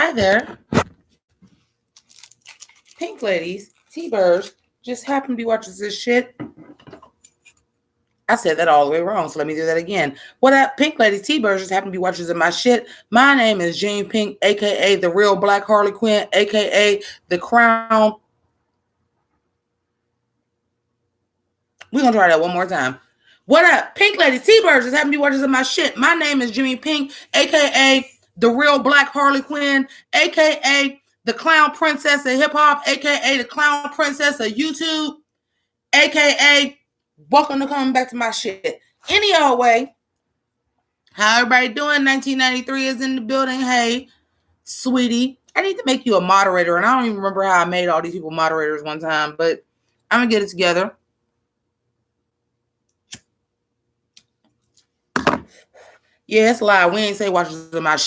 Hi there. Pink ladies, T-birds, just happen to be watching this shit. I said that all the way wrong, so let me do that again. What up, Pink ladies, T-birds, just happen to be watching my shit. My name is Jimmi Pynk, a.k.a. the real Black Harley Quinn, a.k.a. the Crown. We're going to try that one more time. What up, Pink ladies, T-birds, just happen to be watching my shit. My name is Jimmi Pynk, a.k.a. the real Black Harley Quinn, a.k.a. the Clown Princess of Hip Hop, a.k.a. the Clown Princess of YouTube, a.k.a. welcome to coming back to my shit. Any old way, how everybody doing? 1993 is in the building. Hey, sweetie, I need to make you a moderator, and I don't even remember how I made all these people moderators one time, but I'm going to get it together. Yeah, it's a lie. We ain't say watchers in my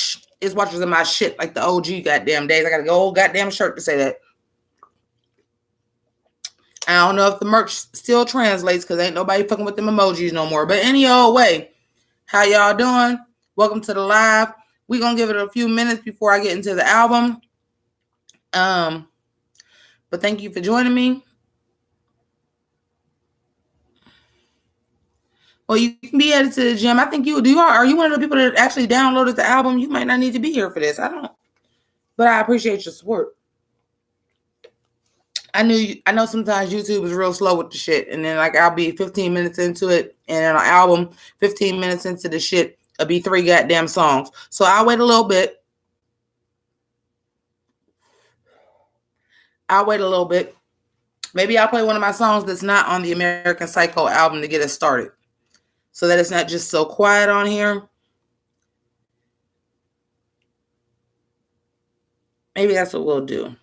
it's watchers in my shit like the OG goddamn days. I got a old goddamn shirt to say that. I don't know if the merch still translates because ain't nobody fucking with them emojis no more. But any old way, how y'all doing? Welcome to the live. We're going to give it a few minutes before I get into the album. But thank you for joining me. Well, you can be headed to the gym. I think are you one of the people that actually downloaded the album? You might not need to be here for this. I don't. But I appreciate your support. I know sometimes YouTube is real slow with the shit. And then like I'll be 15 minutes into it. And then an album, 15 minutes into the shit, it'll be 3 goddamn songs. So I'll wait a little bit. Maybe I'll play one of my songs that's not on the American Psycho album to get us started. So that it's not just so quiet on here. Maybe that's what we'll do.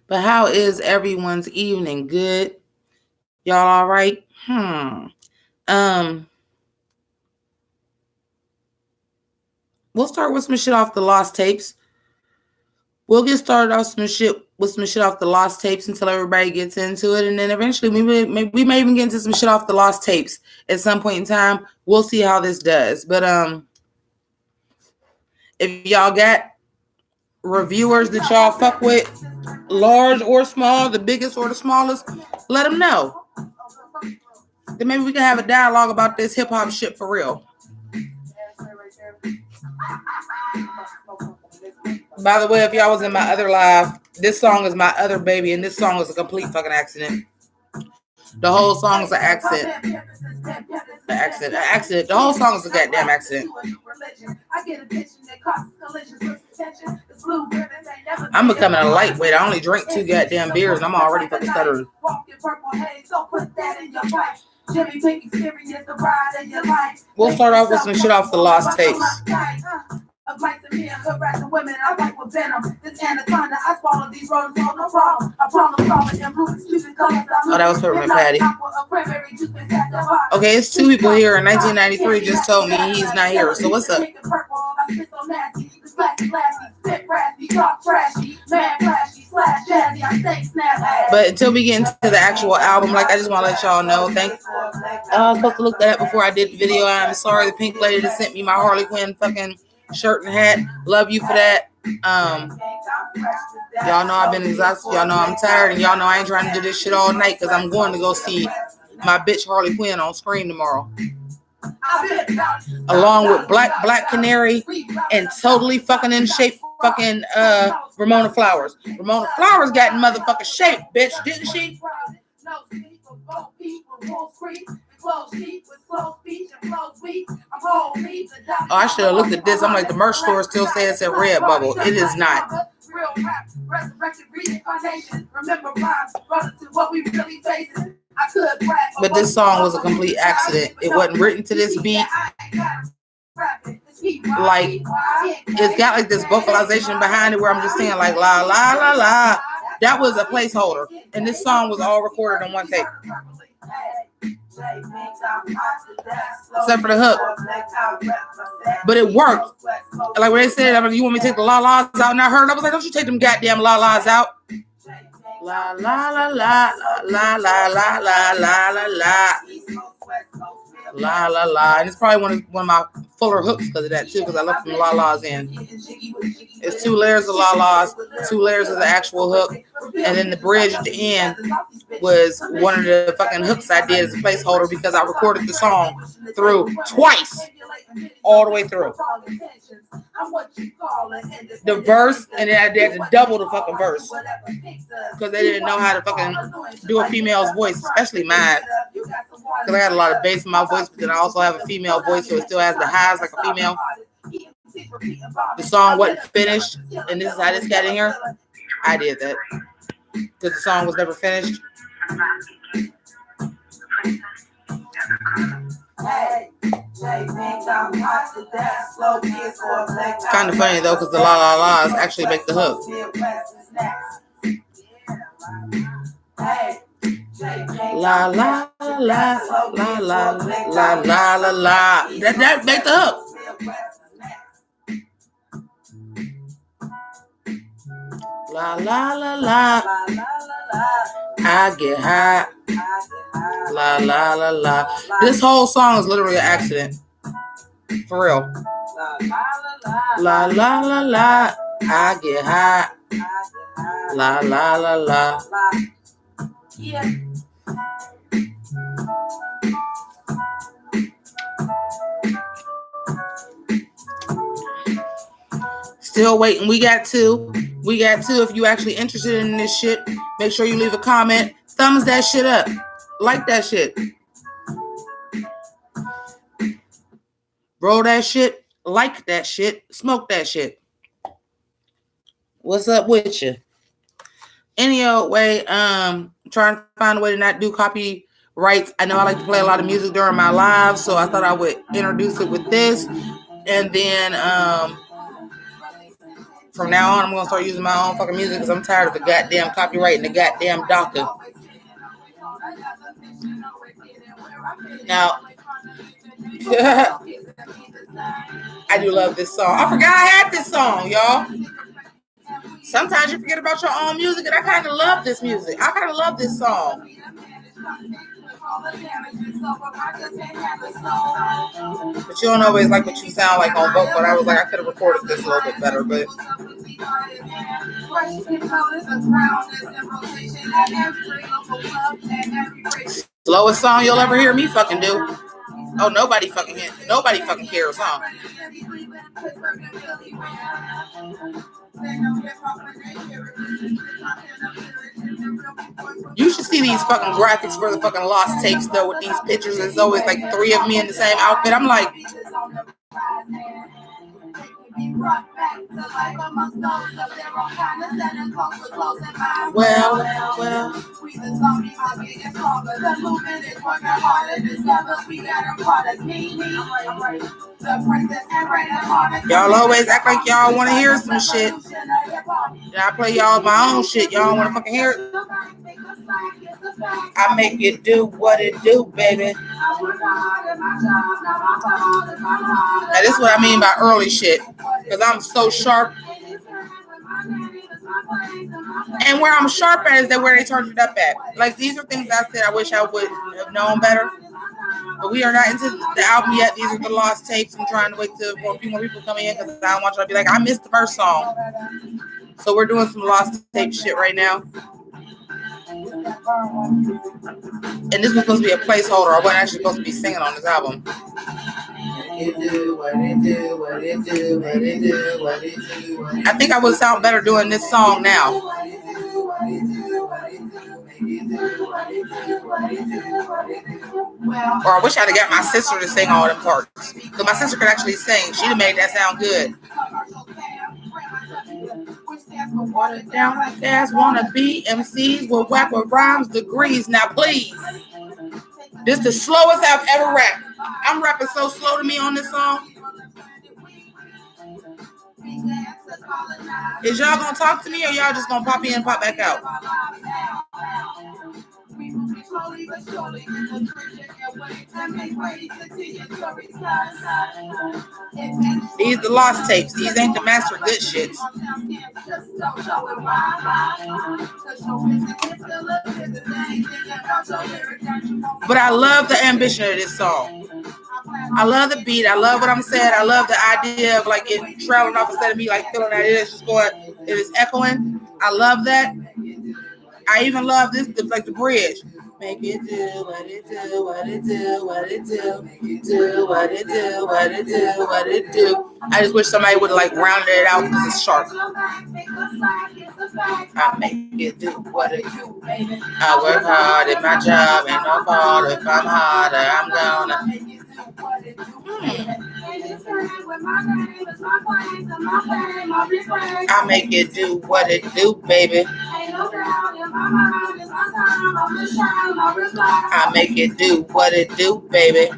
But how is everyone's evening? Good? Y'all all right? We'll start with some shit off the Lost Tapes. We'll get started off with some shit off the Lost Tapes until everybody gets into it. And then eventually we may even get into some shit off the Lost Tapes at some point in time. We'll see how this does. But if y'all got reviewers that y'all fuck with, large or small, the biggest or the smallest, let them know. Then maybe we can have a dialogue about this hip hop shit for real. By the way, if y'all was in my other live, this song is my other baby, and this song is a complete fucking accident. The whole song is an accident. The whole song is a goddamn accident. I'm becoming a lightweight. I only drink 2 goddamn beers, and I'm already fucking stuttering. We'll start off with some shit off the Lost Tapes. Oh, that was Peppermint Patty. Okay, it's 2 people here in 1993 just told me he's not here. So what's up? But until we get into the actual album, like I just want to let y'all know, I was supposed to look that up before I did the video. I'm sorry, the pink lady that sent me my Harley Quinn fucking shirt and hat. Love you for that. Y'all know I've been exhausted. Y'all know I'm tired, and y'all know I ain't trying to do this shit all night because I'm going to go see my bitch Harley Quinn on screen tomorrow, along with Black Canary and totally fucking in shape fucking Ramona Flowers. Ramona Flowers got in motherfucking shape, bitch, didn't she? Oh, I should have looked at this. I'm like, the merch store still says it's a Redbubble. It is not. But this song was a complete accident. It wasn't written to this beat. Like, it's got like this vocalization behind it where I'm just saying like la la la la. That was a placeholder, and this song was all recorded on one tape. Except for the hook. But it worked. Like when they said, you want me to take the la-las out? And I heard, I was like, don't you take them goddamn la-las out. La la la la la la la la la la la. La la la. And it's probably one of my fuller hooks because of that too, because I left some la las in. It's 2 layers of la las, 2 layers of the actual hook, and then the bridge at the end was one of the fucking hooks I did as a placeholder because I recorded the song through twice, all the way through. The verse, and then I had to double the fucking verse because they didn't know how to fucking do a female's voice, especially mine. Because I got a lot of bass in my voice, but then I also have a female voice, so it still has the highs like a female. The song wasn't finished, and this is how this got in here. I did that because the song was never finished. It's kind of funny though, because the la la la's actually make the hook. La la la la la la la la la la. That make the hook. La la la la. I get high. La la la la. This whole song is literally an accident. For real. La la la la. I get high. La la la la. Yeah. Still waiting. We got two. If you actually interested in this shit, make sure you leave a comment. Thumbs that shit up. Like that shit. Roll that shit. Like that shit. Smoke that shit. What's up with you? Any old way, trying to find a way to not do copyrights. I know I like to play a lot of music during my lives, so I thought I would introduce it with this. And then from now on, I'm going to start using my own fucking music because I'm tired of the goddamn copyright and the goddamn DACA. Now, I do love this song. I forgot I had this song, y'all. Sometimes you forget about your own music, and I kind of love this music. I kind of love this song. But you don't always like what you sound like on vocal. I was like, I could have recorded this a little bit better, but slowest song you'll ever hear me fucking do. Oh, nobody fucking cares, huh? You should see these fucking graphics for the fucking lost tapes though with these pictures. There's always like 3 of me in the same outfit. I'm like, well. Y'all always act like y'all want to hear some shit. I play y'all my own shit. Y'all want to fucking hear it? I make it do what it do, baby. Now this is what I mean by early shit. Because I'm so sharp. And where I'm sharp at is that where they turned it up at. Like these are things I said I wish I would have known better. But we are not into the album yet. These are the lost tapes. I'm trying to wait till a few more people come in because I don't want y'all to be like, I missed the first song. So we're doing some lost tape shit right now. And this was supposed to be a placeholder. I wasn't actually supposed to be singing on this album. I think I would sound better doing this song now. Or I wish I'd have got my sister to sing all them parts. Because my sister could actually sing. She'd have made that sound good. Watered down like ass wanna be MCs with whack with rhymes degrees. Now please. This is the slowest I've ever rapped. I'm rapping so slow to me on this song. Is y'all gonna talk to me or y'all just gonna pop in and pop back out? These the lost tapes. These ain't the master good shits. But I love the ambition of this song. I love the beat. I love what I'm saying. I love the idea of like it traveling off instead of me like feeling that it is just going, it is echoing. I love that. I even love this, like the bridge. Make it do what it do, what it do, what it do, do what it do, what it do, what it do. I just wish somebody would have like rounded it out because it's sharp. I make it do what it do. I work hard at my job, and no fault. If I'm harder, I'm gonna. I make it do what it do, baby. I make it do what it do, baby.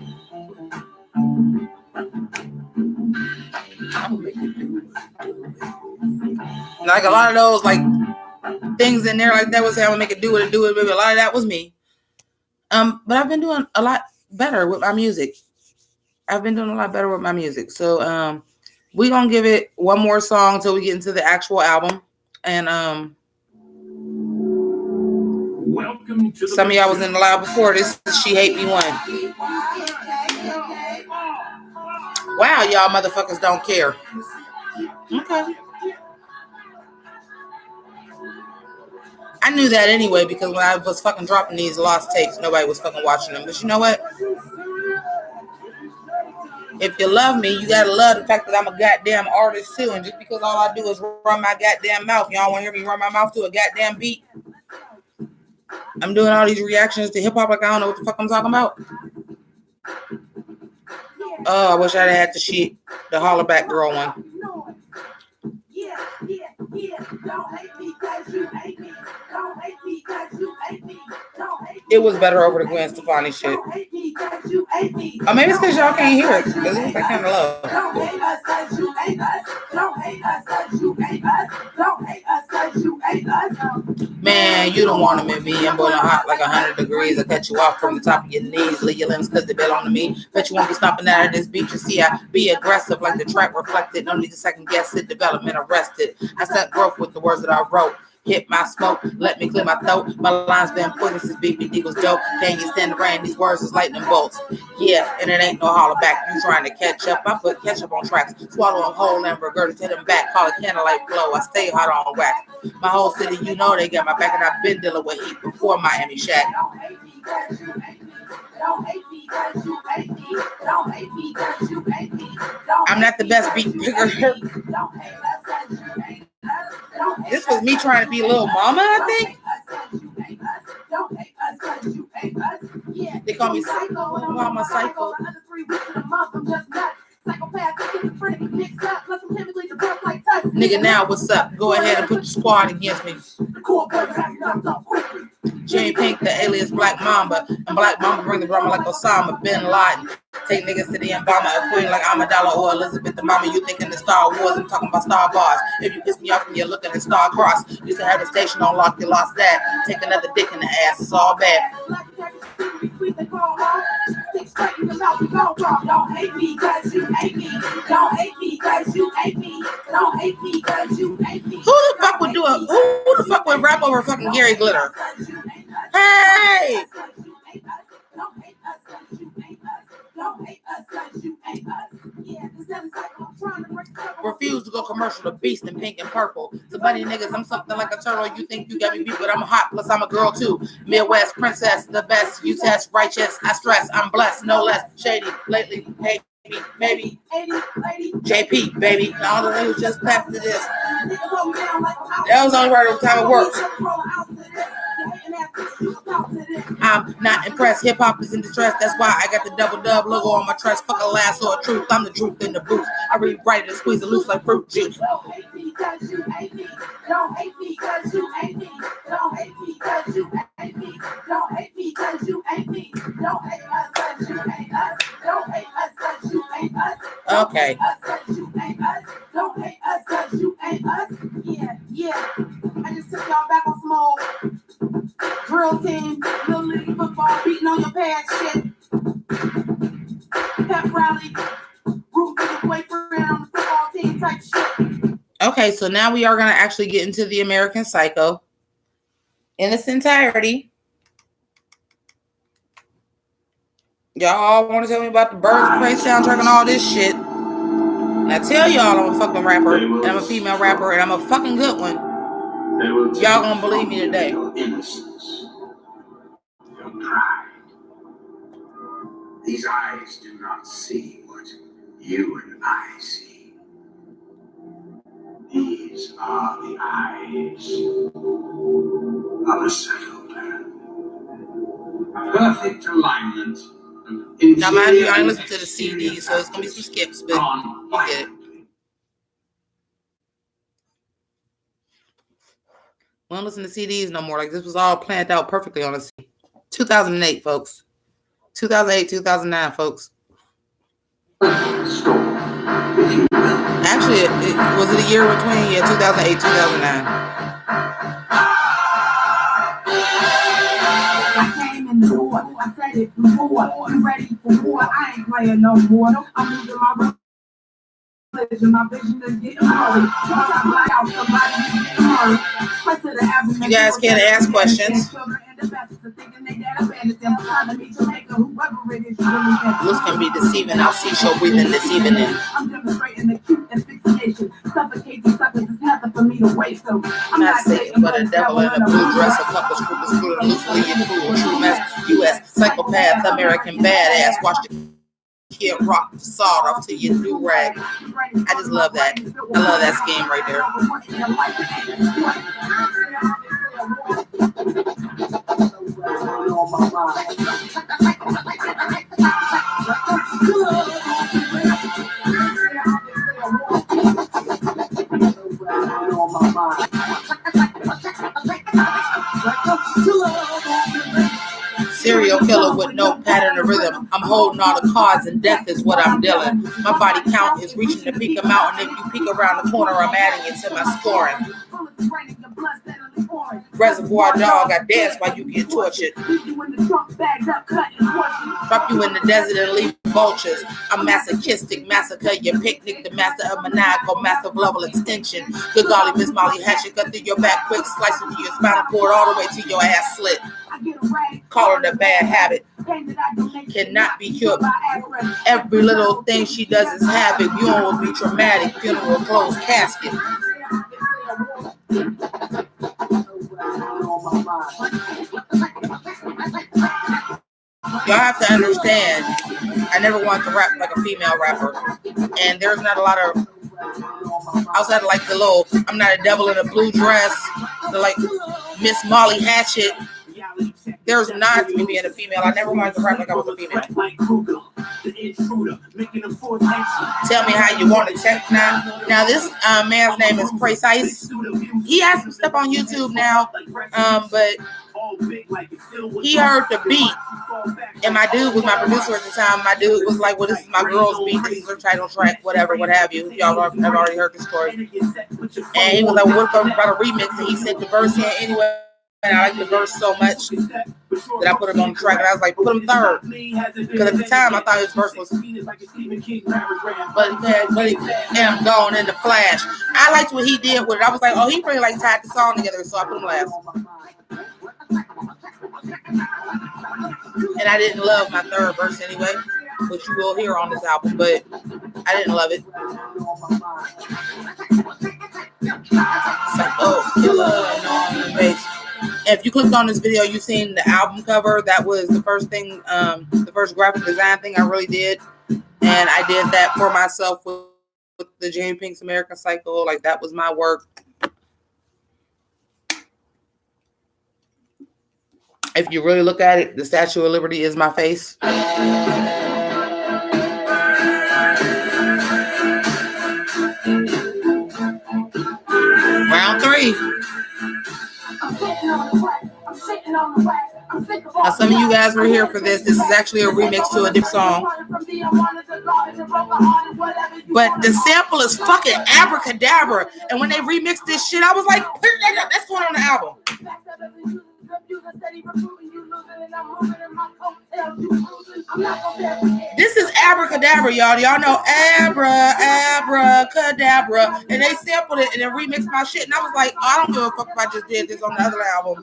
Like a lot of those like things in there like that was how I make it do what it do, baby. A lot of that was me. But I've been doing a lot better with my music. So we gonna give it one more song until we get into the actual album. And welcome to some of y'all was in the live before this. She Hate Me One. Wow, y'all motherfuckers don't care. Okay. I knew that anyway because when I was fucking dropping these lost tapes, nobody was fucking watching them. But you know what? If you love me, you gotta love the fact that I'm a goddamn artist too. And just because all I do is run my goddamn mouth, y'all want to hear me run my mouth to a goddamn beat? I'm doing all these reactions to hip hop like I don't know what the fuck I'm talking about. Oh, I wish I'd had the hollaback girl one. It was better over the Gwen Stefani shit. Or maybe it's because y'all can't hear it because it was like kind of low. Man, you don't want them in me. I'm boiling hot like 100 degrees. I cut you off from the top of your knees. Leave your limbs because they belong to me. Bet you won't be stopping out of this beat. You see, I be aggressive like the track reflected. No need to second guess it. Development arrested. I set growth with the words that I wrote. Hit my smoke, let me clear my throat. My lines been poisonous since BBD was dope. Can you stand the rain? These words is lightning bolts. Yeah, and it ain't no holler back. You trying to catch up? I put ketchup on tracks. Swallow them whole and regurgitate them back. Call it candlelight flow. I stay hot on wax. My whole city, you know they got my back, and I've been dealing with heat before Miami Shack. I'm not the best beat picker. This was me trying to be Lil Mama, I think. They call me Psycho. Mama Psycho. Nigga, now what's up? Go ahead and put your squad against me. Jimmi Pynk, the alias Black Mamba, and Black Mamba bring the drama like Osama bin Laden. Take niggas to the Obama, a queen like Amidala or Elizabeth the Mama. You thinking the Star Wars? I'm talking about Star Bars. If you piss me off and you're looking at Star Cross, used to have the station on lock. You lost that. Take another dick in the ass. It's all bad. Don't hate me cause you hate me. Don't hate me cause you hate me. Don't hate me cause you hate me. Who the fuck would who the fuck would rap over fucking Gary Glitter? Hey! Refuse to go commercial to Beast in pink and purple. So buddy niggas, I'm something like a turtle. You think you got me beat, but I'm hot, plus I'm a girl too. Midwest princess, the best. You test, righteous, I stress, I'm blessed, no less. Shady, lately, hate me, baby. JP, baby. All the niggas just back to this. That was the only part of the time it works. I'm not impressed. Hip hop is in distress. That's why I got the double dub logo on my chest. Fuck a last or a truth. I'm the truth in the booth. I rewrite it and squeeze it loose like fruit juice. Don't hate me cause you hate me. Don't hate me cause you hate me. Don't hate me cause you hate me. Don't hate me cause you hate me. Don't hate us cause you hate us. Don't hate us cause you hate us. Okay. Don't hate us cause you hate us. Yeah. I just took y'all back on some old Drill team, little league football, beating on your pants shit. Pep rally, root for your boyfriend on the football team type shit. Okay, so now we are going to actually get into the American Psycho in its entirety. Y'all all want to tell me about the Birds of Prey soundtrack and all this shit. And I tell y'all I'm a fucking rapper, and I'm a female rapper, and I'm a fucking good one. Y'all gonna believe me today. Your innocence, your pride. These eyes do not see what you and I see. These are the eyes of a psychopath. Perfect alignment. Now, mind you, I ain't listen to the CD, so it's gonna be some skips, but you get it. We don't listen to CDs no more. Like, this was all planned out perfectly on a CD. 2008, folks. 2008, 2009, folks. Actually, was it a year between? Yeah, 2008, 2009. I came in the door. I said it before. I'm ready for war. I ain't playing no more. I'm losing my religion. My vision is getting blurry. You guys can't ask questions. Looks can be deceiving. I'll see show breathing this evening. I'm demonstrating acute asphyxiation. Suffocating suckers is nothing for me to wait. So I'm not Satan, but a devil in a blue dress, a couple scruples, screwed loosely in fool, true mess, U.S. psychopath, American badass. Watch the kid rock the sawed off to your new rag. I just love that. I love that scheme right there. Serial killer with no pattern or rhythm. I'm holding all the cards and death is what I'm dealing. My body count is reaching to peak a mountain. If you peek around the corner, I'm adding it to my scoring. Reservoir dog, I dance while you get tortured. Drop you in the desert and leave vultures. I'm masochistic, massacre your picnic, the master of maniacal, massive level extension. Good golly, Miss Molly Hatchet, cut through your back quick, slice into your spinal cord all the way to your ass slit. Call it a bad habit. Cannot be cured. Every little thing she does is havoc. You will be traumatic. Funeral closed casket. Y'all have to understand, I never wanted to rap like a female rapper. And there's not a lot of, outside of like the little, I'm not a devil in a blue dress, the like Miss Molly Hatchet. There's not to me being a female. I never wanted to rap like I was a female. Tell me how you want to check now. Now this man's name is Precise. He has some stuff on YouTube now, but he heard the beat, and my dude was my producer at the time. My dude was like, well, this is my girl's beat, this is her title track, whatever, what have you. Y'all have already heard the story. And he was like, well, what if I'm about a remix? And he sent the verse in anyway. And I like the verse so much that I put him on the track, and I was like, put him third. Because at the time, I thought his verse was, but I'm going in the flash. I liked what he did with it. I was like, oh, he really like tied the song together, so I put him last. And I didn't love my third verse anyway, which you will hear on this album, but I didn't love it. Psycho killer, no on the bass. If you clicked on this video, you've seen the album cover. That was the first thing, the first graphic design thing I really did. And I did that for myself with the Jimmi Pynk's American Psycho. Like, that was my work. If you really look at it, the Statue of Liberty is my face. Round 3. Now, some of you guys were here for this. This is actually a remix to a different song. But the sample is fucking abracadabra. And when they remixed this shit, I was like, that's going on the album. This is Abracadabra, y'all. Y'all know Abracadabra. And they sampled it and then remixed my shit. And I was like, I don't give a fuck if I just did this on the other album.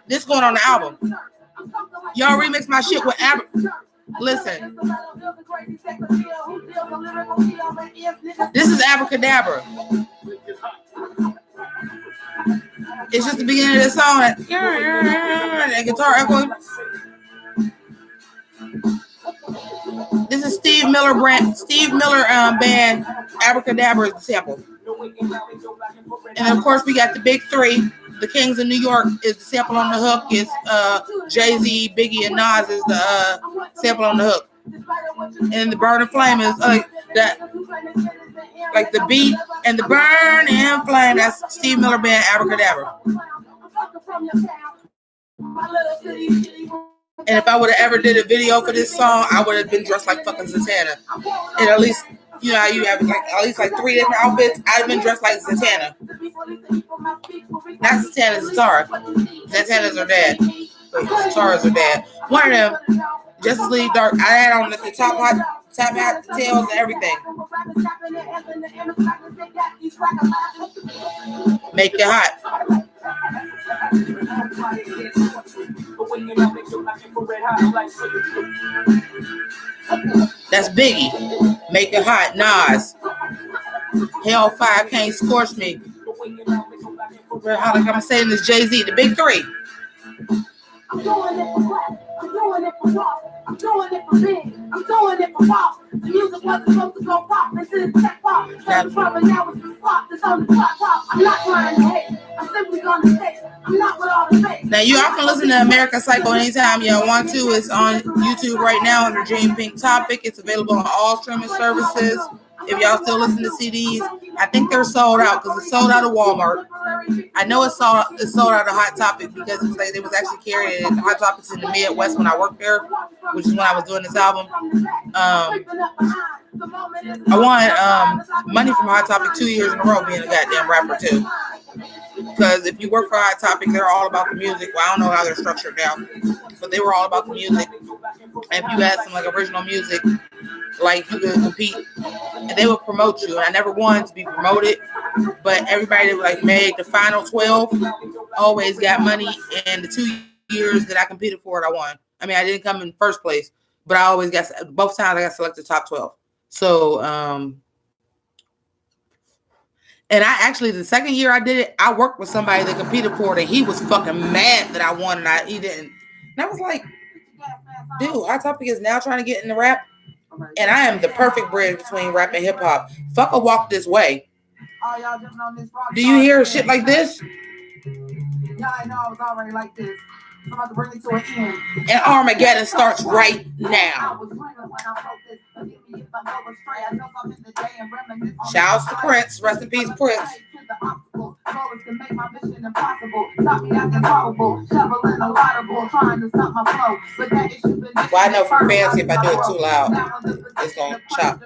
This going on the album. Y'all remix my shit with Listen. This is Abracadabra. It's just the beginning of the song. And guitar echoing. This is Steve Miller band. Abracadabra is the sample. And of course we got the big three. The Kings of New York is the sample on the hook. It's Jay-Z, Biggie, and Nas is the sample on the hook. And the Burning Flame is like that, like the beat and the Burning Flame. That's Steve Miller band Abracadabra. And if I would have ever did a video for this song, I would have been dressed like fucking Zatanna. And at least, you know, you have like at least like 3 different outfits. I'd have been dressed like Zatanna. Not Zatanna, Zatara. Zatanna's her dad. Wait, Zatara's her dad. One of them, Justice League Dark. I had on the top hat, tails, and everything. Make it hot. That's Biggie. Make it hot. Nas. Hellfire can't scorch me. How I'm saying this, Jay-Z, the big three. I'm doing it for rap. I'm doing it for rock. I'm doing it for big. I'm doing it for pop. The music wasn't supposed to go pop into the tech pop. So the trouble now is the spot that's on the top. I'm not trying to hate. I'm simply gonna stay. I'm not with all the fake. Now you all can listen to American Psycho anytime y'all want to. It's on YouTube right now under Jimmi Pynk Topic. It's available on all streaming services. If y'all still listen to CDs, I think they're sold out because it's sold out of Walmart. I know it's sold out of Hot Topic because it was like they was actually carrying Hot Topics in the Midwest when I worked there, which is when I was doing this album. I won money from Hot Topic 2 years in a row being a goddamn rapper too. Because if you work for Hot Topic, they're all about the music. Well, I don't know how they're structured now, but they were all about the music. And if you had some like original music, like you could compete, and they would promote you. And I never wanted to be promoted, but everybody that like made the final 12 always got money. And the 2 years that I competed for it, I won. I mean, I didn't come in first place, but I always got both times I got selected top 12. So, and I actually the second year I did it, I worked with somebody that competed for it, and he was fucking mad that I won and he didn't. And I was like, dude, Hot Topic is now trying to get into rap. And I am the perfect bridge between rap and hip hop. Fuck a Walk This Way. Do you hear shit like this? Yeah, I know I was already like this. I'm about to bring it to an end. And Armageddon starts right now. Shouts to Prince. Rest in peace, Prince. Well, I know from fancy if I do it too loud, it's gonna chop.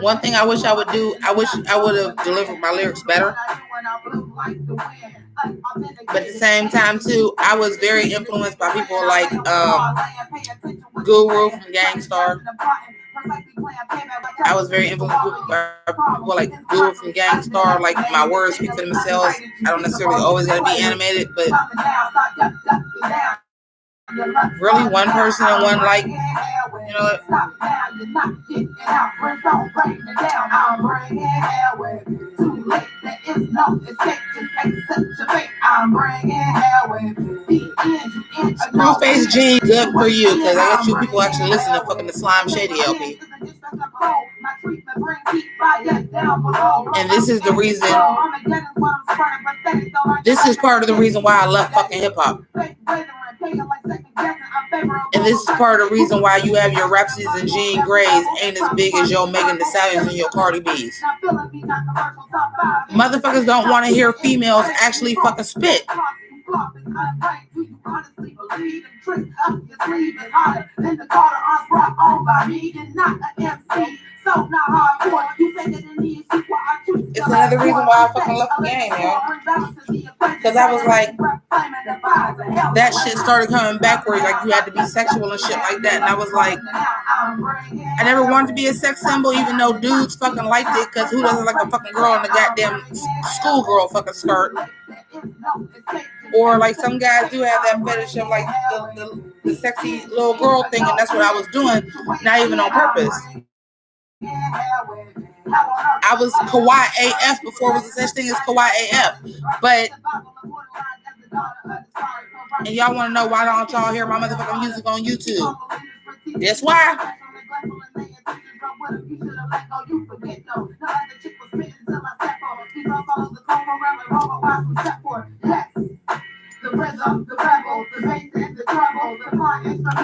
One thing I wish I would do, I wish I would have delivered my lyrics better. But at the same time too, I was very influenced by people like Guru from Gangstar. I was very influenced by people like Guru from Gangstar. Like my words speak for themselves. I don't necessarily always gotta be animated, but really one person and one like, you know. Screwface Gene, good for you, because I got you people actually listening to fucking the Slime Shady LP. And this is the reason. This is part of the reason why I left fucking hip hop. And this is part of the reason why you have your Rhapsodies and Jean Greys ain't as big as your Megan Thee Stallions and your Cardi B's. Motherfuckers don't want to hear females actually fucking spit. It's another reason why I fucking left the game, man. Because I was like, that shit started coming back where like you had to be sexual and shit like that. And I was like, I never wanted to be a sex symbol, even though dudes fucking liked it. Because who doesn't like a fucking girl in a goddamn schoolgirl fucking skirt? Or like some guys do have that fetish of like the sexy little girl thing, and that's what I was doing, not even on purpose. I was kawaii AF before it was such thing as kawaii AF. But and y'all want to know why don't y'all hear my motherfucking music on YouTube? That's why.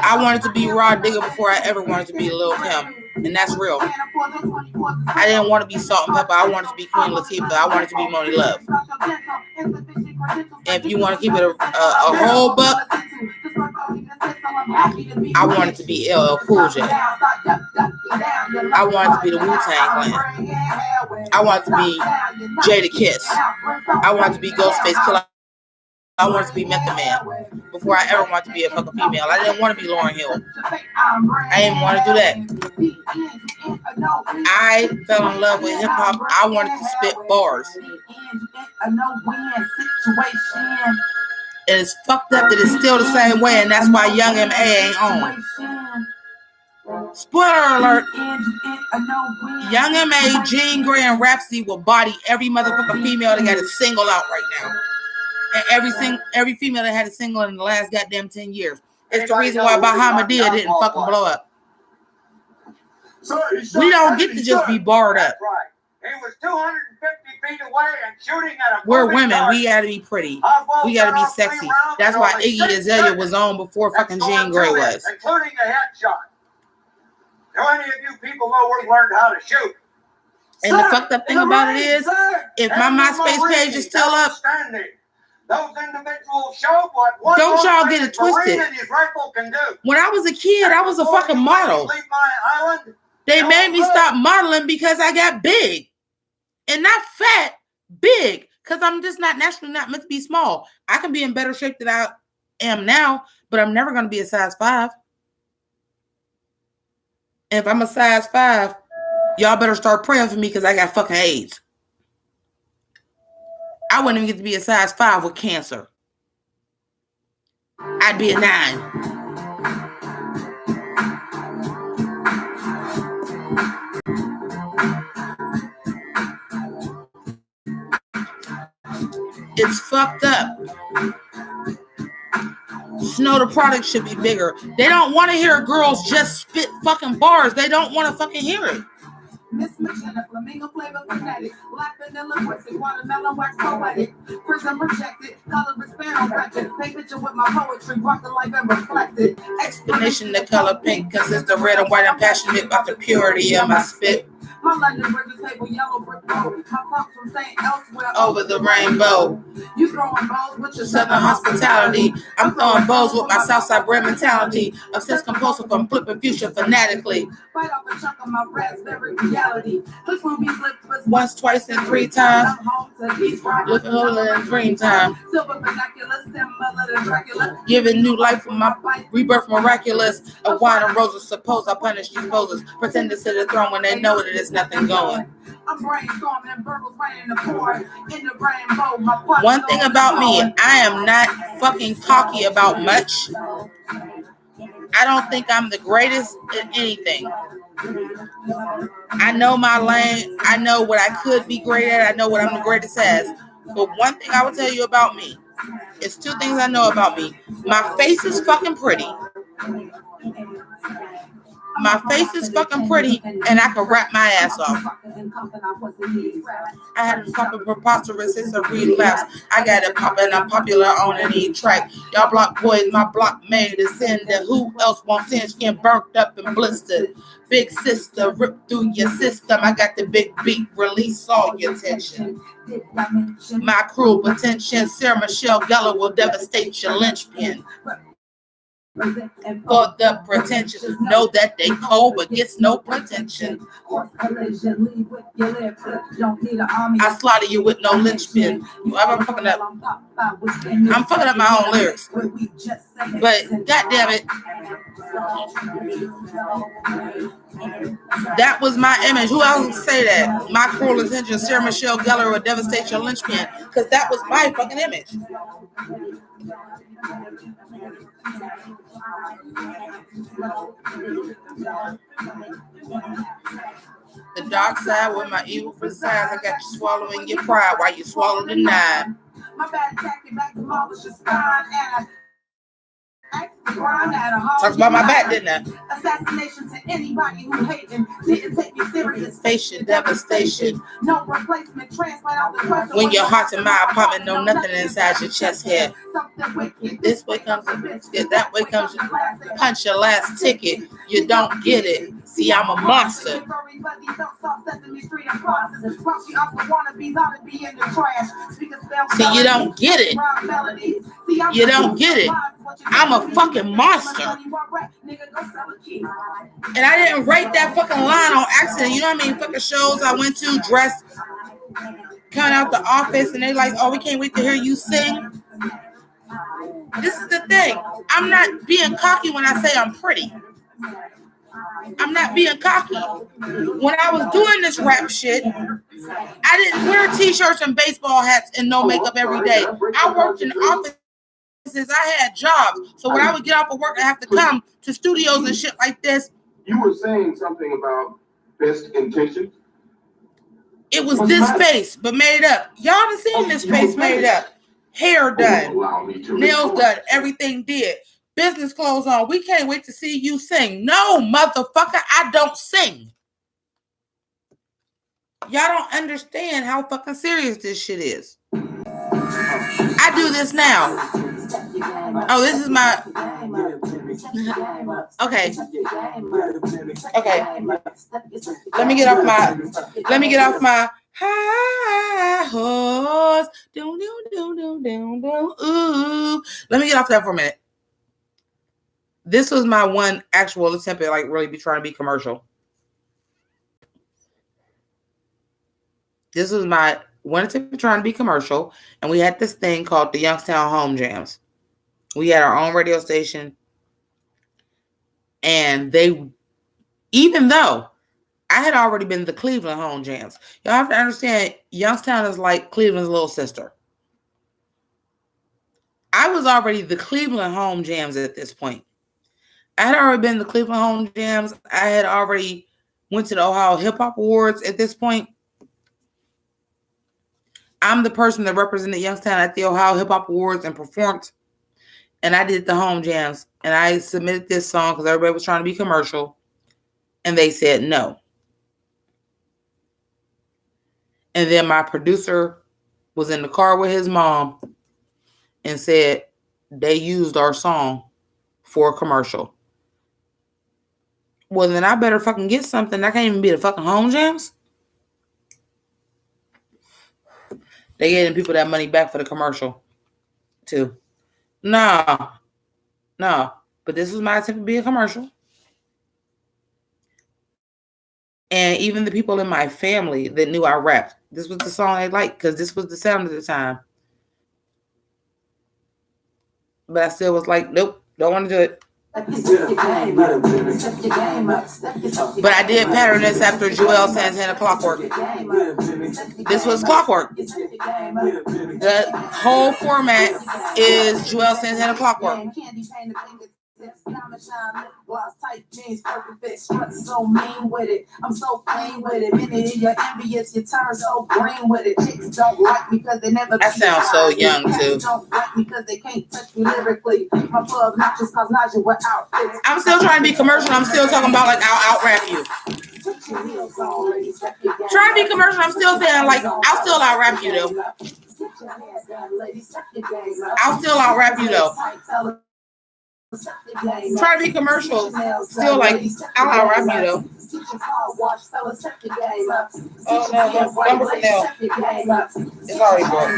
I wanted to be Raw Digger before I ever wanted to be Lil Kim, and that's real. I didn't want to be Salt and Pepper. I wanted to be Queen Latifah. I wanted to be Moni Love. And if you want to keep it a whole buck, I wanted to be LL Cool J. I wanted to be the Wu-Tang Clan. I wanted to be Jada Kiss. I wanted to be Ghostface Killer. I wanted to be Method Man before I ever wanted to be a fucking female. I didn't want to be Lauryn Hill. I didn't want to do that. I fell in love with hip hop. I wanted to spit bars. And it's fucked up that it's still the same way, and that's why Young M.A. ain't on. Spoiler alert. Young M.A., Jean Grey, and Rhapsody will body every motherfucking female that got a single out right now. And every female that had a single in the last goddamn 10 years. It's the reason why Bahamadia didn't fucking blow up. We don't get to just be barred up. He was 250 feet away and shooting at a We're women. We gotta be pretty. We gotta be sexy. That's why Iggy Azalea was on before fucking Jean Grey was. Including a headshot. Do any of you people know where he learned how to shoot? And the fucked up thing about it is, if my MySpace page is still up, those individuals show what one don't y'all get it twisted. Can do. When I was a kid, I was a fucking model. They made me stop modeling because I got big. And not fat, big. Because I'm just naturally not meant to be small. I can be in better shape than I am now, but I'm never going to be a size 5. And if I'm a size 5, y'all better start praying for me because I got fucking AIDS. I wouldn't even get to be a size 5 with cancer. I'd be a 9. It's fucked up. Snow the product should be bigger. They don't want to hear girls just spit fucking bars. They don't want to fucking hear it. Miss McKenna, flamingo flavor fanatics, black vanilla twisted, watermelon wax poetic, prism projected, color expand record, paint picture with my poetry, brought to life and reflected. Explanation the color pink, cause it's the red and white. I'm passionate about the purity of my spit. My London bridges paper, yellow brick road. My props from St. Elsewhere over the rainbow. You throwing balls with your Southern hospitality. I'm throwing balls with my Southside bread mentality. Obsessed compulsive, I'm flipping future fanatically. Bite off a chunk of my raspberry reality. Click ruby slips once, twice, and 3 times. I'm home to these looking holy in dream time. Silver vernacular, similar to Dracula. Giving new life for my rebirth miraculous. A wine and roses, suppose I punish these posers. Pretend to sit the throne when they know that it is nothing going. I'm brainstorming and verbals raining the pour in the rainbow. One thing about me, I am not fucking cocky about much. I don't think I'm the greatest at anything. I know my lane. I know what I could be great at. I know what I'm the greatest at. But one thing I will tell you about me, it's 2 things I know about me. My face is fucking pretty. My face is fucking pretty, and I can rap my ass off. I had a fucking preposterous, it's a relapse. I got it poppin', I'm popular on any track. Y'all block boys, my block made is in there. Who else wants sin? Skin burnt up and blistered. Big sister, rip through your system. I got the big beat, release all your tension. My cruel potential, Sarah Michelle Gellar will devastate your linchpin. For the pretentious, know that they cold but gets no pretension. I slaughter you with no linchpin. I'm fucking up. I'm fucking up my own lyrics. But goddamn it, that was my image. Who else would say that? My cruel intention, Sarah Michelle Gellar would devastate your linchpin, because that was my fucking image. The dark side with my evil for size. I got you swallowing your pride while you swallow the nine. My bad attack you back to demolish your spine and Talks about my back, didn't I? Assassination to anybody who hating, didn't take me serious. Patient devastation. No replacement, transplant out the question. When your heart's in my apartment, know nothing inside your chest hair. Something wicked. This way comes the biscuit, that way comes your punch your last ticket. You don't get it. See, I'm a monster. See, you don't get it. You don't get it. I'm a fucking monster. And I didn't write that fucking line on accident. You know what I mean? Fucking shows I went to, dressed, coming out the office, and they like, oh, we can't wait to hear you sing. This is the thing. I'm not being cocky when I say I'm pretty. I'm not being cocky. When I was doing this rap shit, I didn't wear t-shirts and baseball hats and no makeup every day. I worked in offices. I had jobs. So when I would get off of work, I have to come to studios and shit like this. You were saying something about best intentions. It was this face, but made up. Y'all done seen this face made up. Hair done. Nails done. Everything did. Business clothes on. We can't wait to see you sing. No, motherfucker, I don't sing. Y'all don't understand how fucking serious this shit is. I do this now. Oh, this is my... Okay. Let me get off my high horse. Ooh. Let me get off that for a minute. This was my one actual attempt at like really be trying to be commercial. This was my one attempt at trying to be commercial, and we had this thing called the Youngstown Home Jams. We had our own radio station, and they, even though I had already been to the Cleveland Home Jams, y'all have to understand, Youngstown is like Cleveland's little sister. I was already the Cleveland Home Jams at this point. I had already been to the Cleveland Home Jams. I had already went to the Ohio Hip Hop Awards at this point. I'm the person that represented Youngstown at the Ohio Hip Hop Awards and performed. And I did the Home Jams. And I submitted this song because everybody was trying to be commercial. And they said no. And then my producer was in the car with his mom and said they used our song for a commercial. Well, then I better fucking get something. I can't even be the fucking Home Jams. They gave them people that money back for the commercial, too. No. But this was my attempt to be a commercial. And even the people in my family that knew I rapped, this was the song they liked because this was the sound at the time. But I still was like, nope, don't want to do it. But I did pattern this after Joel Santana Clockwork. This was Clockwork. The whole format is Joel Santana Clockwork. Tight jeans, perfect fit, struts so mean with it. I'm so plain with it. Minute you're envious, you turn so green with it. Chicks don't like me because they never. That sounds so young too. Don't like me because they can't touch me lyrically. My plug not just cause nausea with outfits. I'm still trying to be commercial. I'm still talking about like I'll out rap you. Trying to be commercial. I'm still saying like I'll still out rap you though. I'll still out rap you though. Try to be commercial, still like I'll out rap you though. Oh no, number for nail. It's already broke.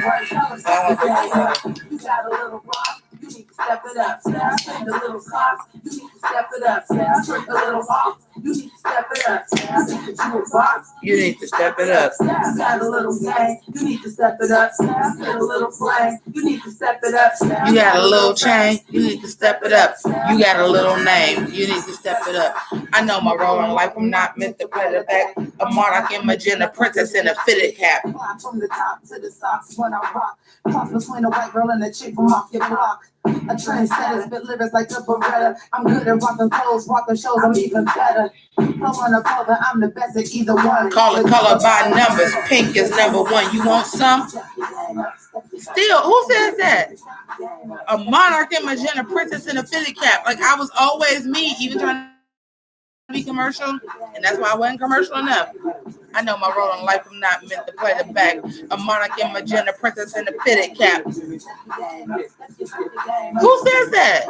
step it up. Take a little sauce, you need to step it up. Drink a little off, you need to step it up. Think that you a boss, You need to step it up. got a little gang, you need to step it up. Get a little flame, you need to step it up. You got a little chain, you need to step it up. You got a little name, you need to step it up. I know my role in life, I'm not meant to play the back. A monarch in magenta, princess in a fitted cap. Fly from the top to the socks when I rock. Cross between a white girl and a chick from off your block. A trendsetter, spit lyrics like a Beretta. I'm good at rocking clothes, rocking shows, I'm even better. Blowing a cover, I'm the best at either one. Call it color by numbers, pink is number one. You want some? Still, who says that? A monarch in magenta, princess in a fitted cap. Like I was always me, even trying to be commercial, and that's why I wasn't commercial enough. I know my role in life, I'm not meant to play the back. A monarch in magenta, princess in a fitted cap. Who says that?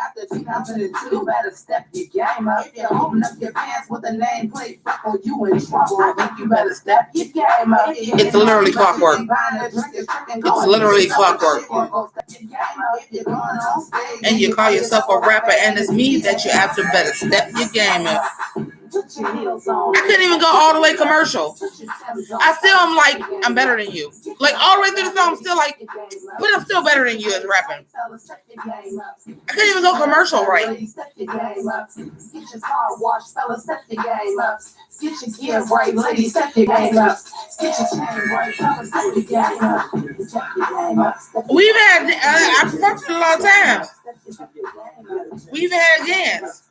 After 2002, better step your game up. If you open up your pants with a nameplate, buckle, you in trouble. I think you better step your game up. It's literally clockwork. It's literally clockwork. And you call yourself a rapper, and it's me that you have to better step your game up. I couldn't even go all the way commercial. I still am like, I'm better than you. Like all the way through the song, I'm still like, but I'm still better than you as rapping. I couldn't even go commercial right. Get your car washed, fellas, step your game up. Get your gear right, ladies, step your game up. Get your chain right, fellas, step your game up. Step your game up. We've had, I performed it a lot of times. We've had dance.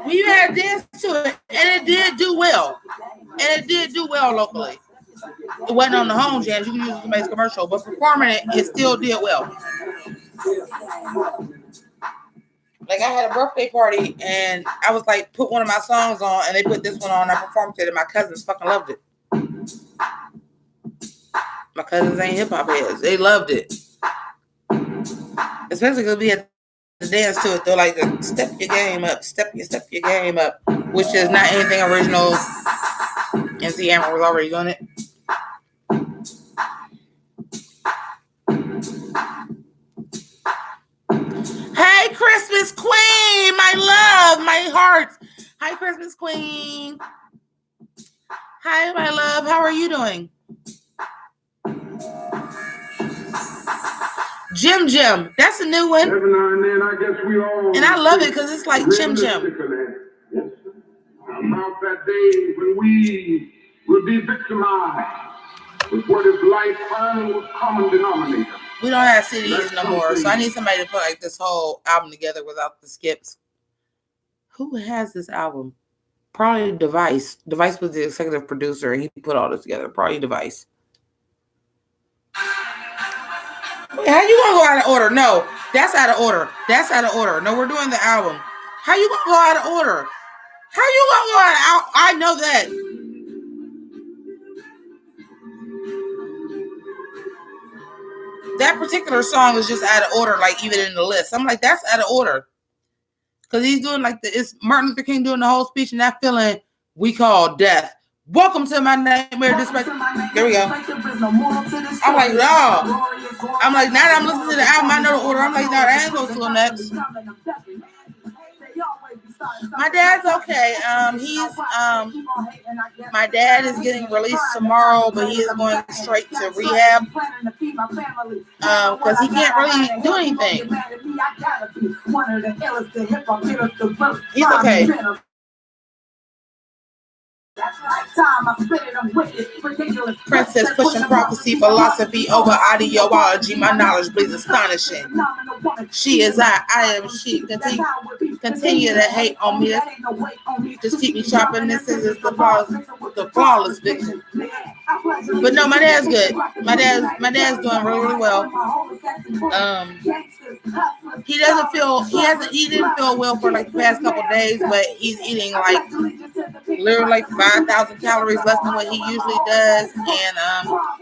We've had dance to it, and it did do well. And it did do well locally. It wasn't on the home jams. You can use somebody's commercial, but performing it, it still did well. Like I had a birthday party, and I was like, put one of my songs on, and they put this one on. I performed it, and my cousins fucking loved it. My cousins ain't hip hop heads. They loved it. Especially because we had to dance to it. They're like, step your game up, step your game up, which is not anything original. MC Hammer was already doing it. Hey, Christmas Queen, my love, my heart. Hi, Christmas Queen. Hi, my love. How are you doing? Jim Jim, that's a new one. Every now and then, I guess we all. And I love it because it's like Jim Jim. About that day when we will be victimized with what is life's final common denominator. We don't have CDs no more, so I need somebody to put like this whole album together without the skips. Who has this album? Probably Device. Device was the executive producer, and he put all this together. Probably Device. Wait, how you gonna go out of order? No, that's out of order. That's out of order. No, we're doing the album. How you gonna go out of order? How you gonna go out? I know that. That particular song is just out of order, like even in the list. I'm like, that's out of order. Because he's doing like it's Martin Luther King doing the whole speech and that feeling we call death. Welcome to my nightmare dispatch. There we go. I'm like, no. I'm like, now that I'm listening to the album, I know the order. I'm like, no, I ain't going to the next. My dad's okay. My dad is getting released tomorrow, but he is going straight to rehab because he can't really do anything. He's okay. Princess pushing prophecy, philosophy over ideology. My knowledge bleeds astonishing. She is I am she. Continue to hate on me. Just keep me chopping. This is the flawless victim. But no, my dad's good. My dad's doing really, really well. He didn't feel well for like the past couple days, but he's eating like literally like 5,000 calories less than what he usually does, and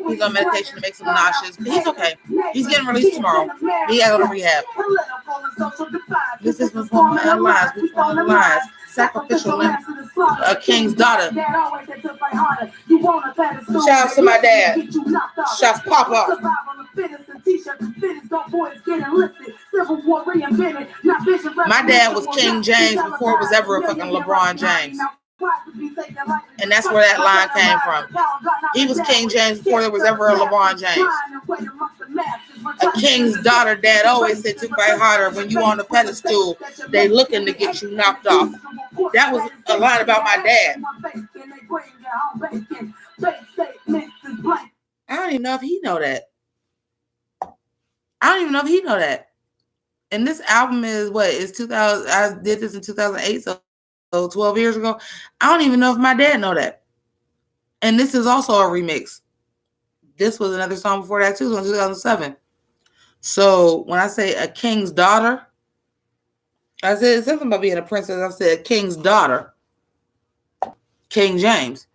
he's on medication to make him nauseous. But he's okay. He's getting released tomorrow. He got to go to rehab. This is what's going on in our lives. We're going on lives. sacrificial lamb, a king's daughter. Shout out to my dad. Shots pop up. My dad was King James before it was ever a fucking LeBron James. And that's where that line came from. He was King James before there was ever a LeBron James. A king's daughter, dad always said to fight harder. When you on the pedestal, they looking to get you knocked off. That was a line about my dad. I don't even know if he know that. And this album is what? It's 2000. I did this in 2008, so 12 years ago. I don't even know if my dad know that. And this is also a remix. This was another song before that too, in 2007. So when I say a king's daughter, I said something about being a princess. I said king's daughter, King James.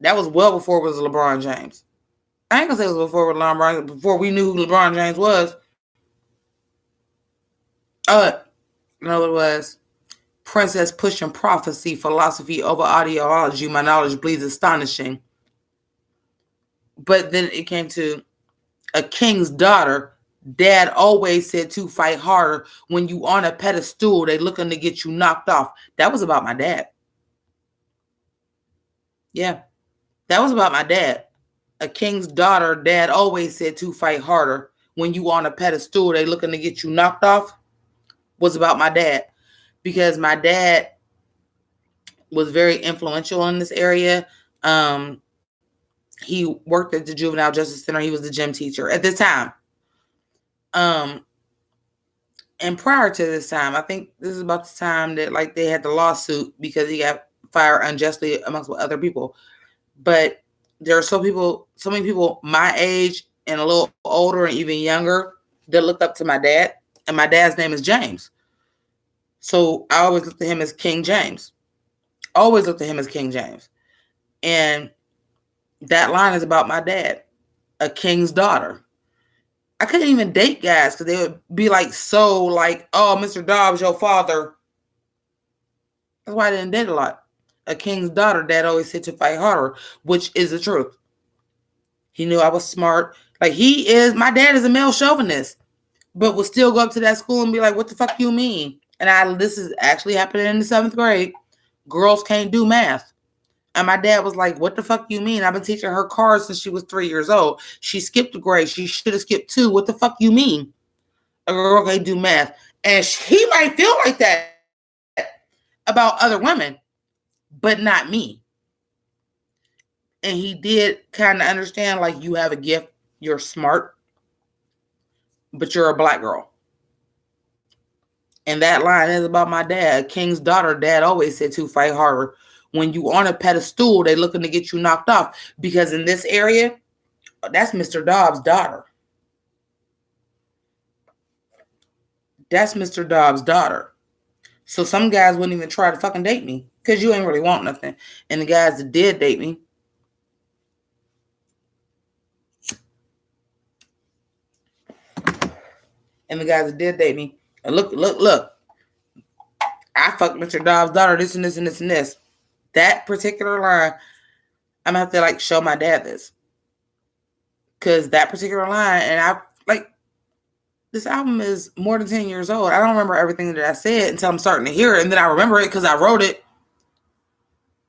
That was well before it was LeBron James. I ain't gonna say it was before we knew who LeBron James was. No, it was Princess pushing prophecy, philosophy over ideology. My knowledge bleeds astonishing. But then it came to a king's daughter. Dad always said to fight harder. When you on a pedestal, they looking to get you knocked off. That was about my dad. Yeah, that was about my dad. A king's daughter, dad always said to fight harder. When you on a pedestal, they looking to get you knocked off. Was about my dad. Because my dad was very influential in this area. He worked at the Juvenile Justice Center. He was the gym teacher at this time. And prior to this time, I think this is about the time that like they had the lawsuit because he got fired unjustly amongst other people. But there are so many people my age and a little older and even younger that looked up to my dad. And my dad's name is James. So I always looked at him as King James. And that line is about my dad, a king's daughter. I couldn't even date guys because they would be like, oh, Mr. Dobbs, your father. That's why I didn't date a lot. A king's daughter, dad always said to fight harder, which is the truth. He knew I was smart. My dad is a male chauvinist, but will still go up to that school and be like, what the fuck you mean? And this is actually happening in the 7th grade. Girls can't do math. And my dad was like, what the fuck you mean? I've been teaching her cars since she was 3 years old. She skipped a grade. She should have skipped 2. What the fuck you mean? A girl can't do math. And he might feel like that about other women, but not me. And he did kind of understand, like, you have a gift. You're smart, but you're a black girl. And that line is about my dad, a king's daughter. Dad always said to fight harder. When you on a pedestal, they looking to get you knocked off. Because in this area, that's Mr. Dobbs' daughter. So some guys wouldn't even try to fucking date me because you ain't really want nothing. And the guys that did date me, and look. I fucked Mr. Dobbs' daughter, this and this and this and this. That particular line, I'm going to have to show my dad this. Because that particular line, and this album is more than 10 years old. I don't remember everything that I said until I'm starting to hear it. And then I remember it because I wrote it.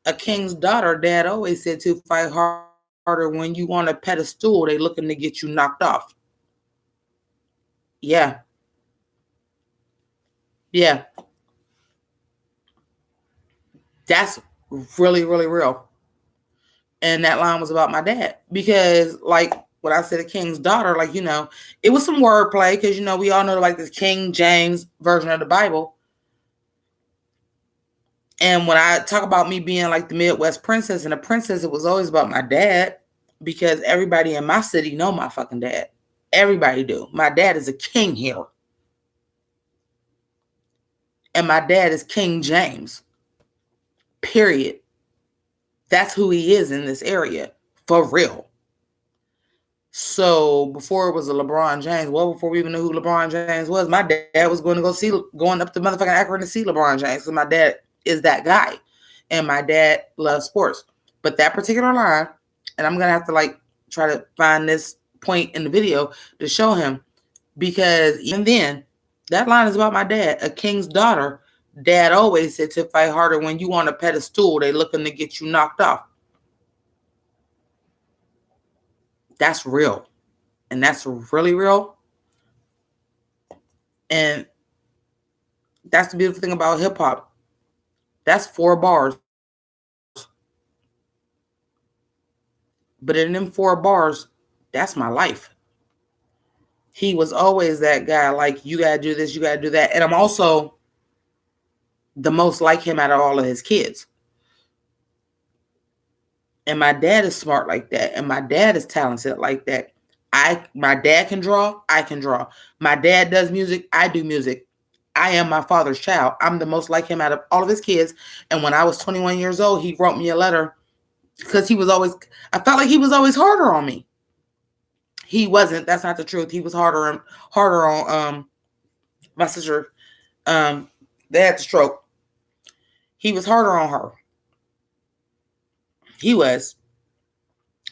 A king's daughter, dad always said to fight harder. When you on a pedestal, they looking to get you knocked off. Yeah. That's really, really real. And that line was about my dad. Because, when I said a king's daughter, it was some wordplay. Because, we all know, this King James version of the Bible. And when I talk about me being, the Midwest princess and a princess, it was always about my dad. Because everybody in my city know my fucking dad. Everybody do. My dad is a king here. And my dad is King James. Period. That's who he is in this area. For real. So before it was a LeBron James, before we even knew who LeBron James was, my dad was going up to motherfucking Akron to see LeBron James because my dad is that guy, and my dad loves sports. But that particular line, and I'm gonna have to try to find this point in the video to show him, because even then, that line is about my dad, a king's daughter. Dad always said to fight harder. When you on a pedestal, they looking to get you knocked off. That's real. And that's really real. And that's the beautiful thing about hip hop. That's 4 bars. But in them 4 bars, that's my life. He was always that guy, like, you got to do this, you got to do that. And I'm also the most like him out of all of his kids. And my dad is smart like that. And my dad is talented like that. My dad can draw, I can draw. My dad does music, I do music. I am my father's child. I'm the most like him out of all of his kids. And when I was 21 years old, he wrote me a letter because I felt like he was always harder on me. He wasn't. That's not the truth. He was harder on my sister. They had the stroke. He was harder on her. He was.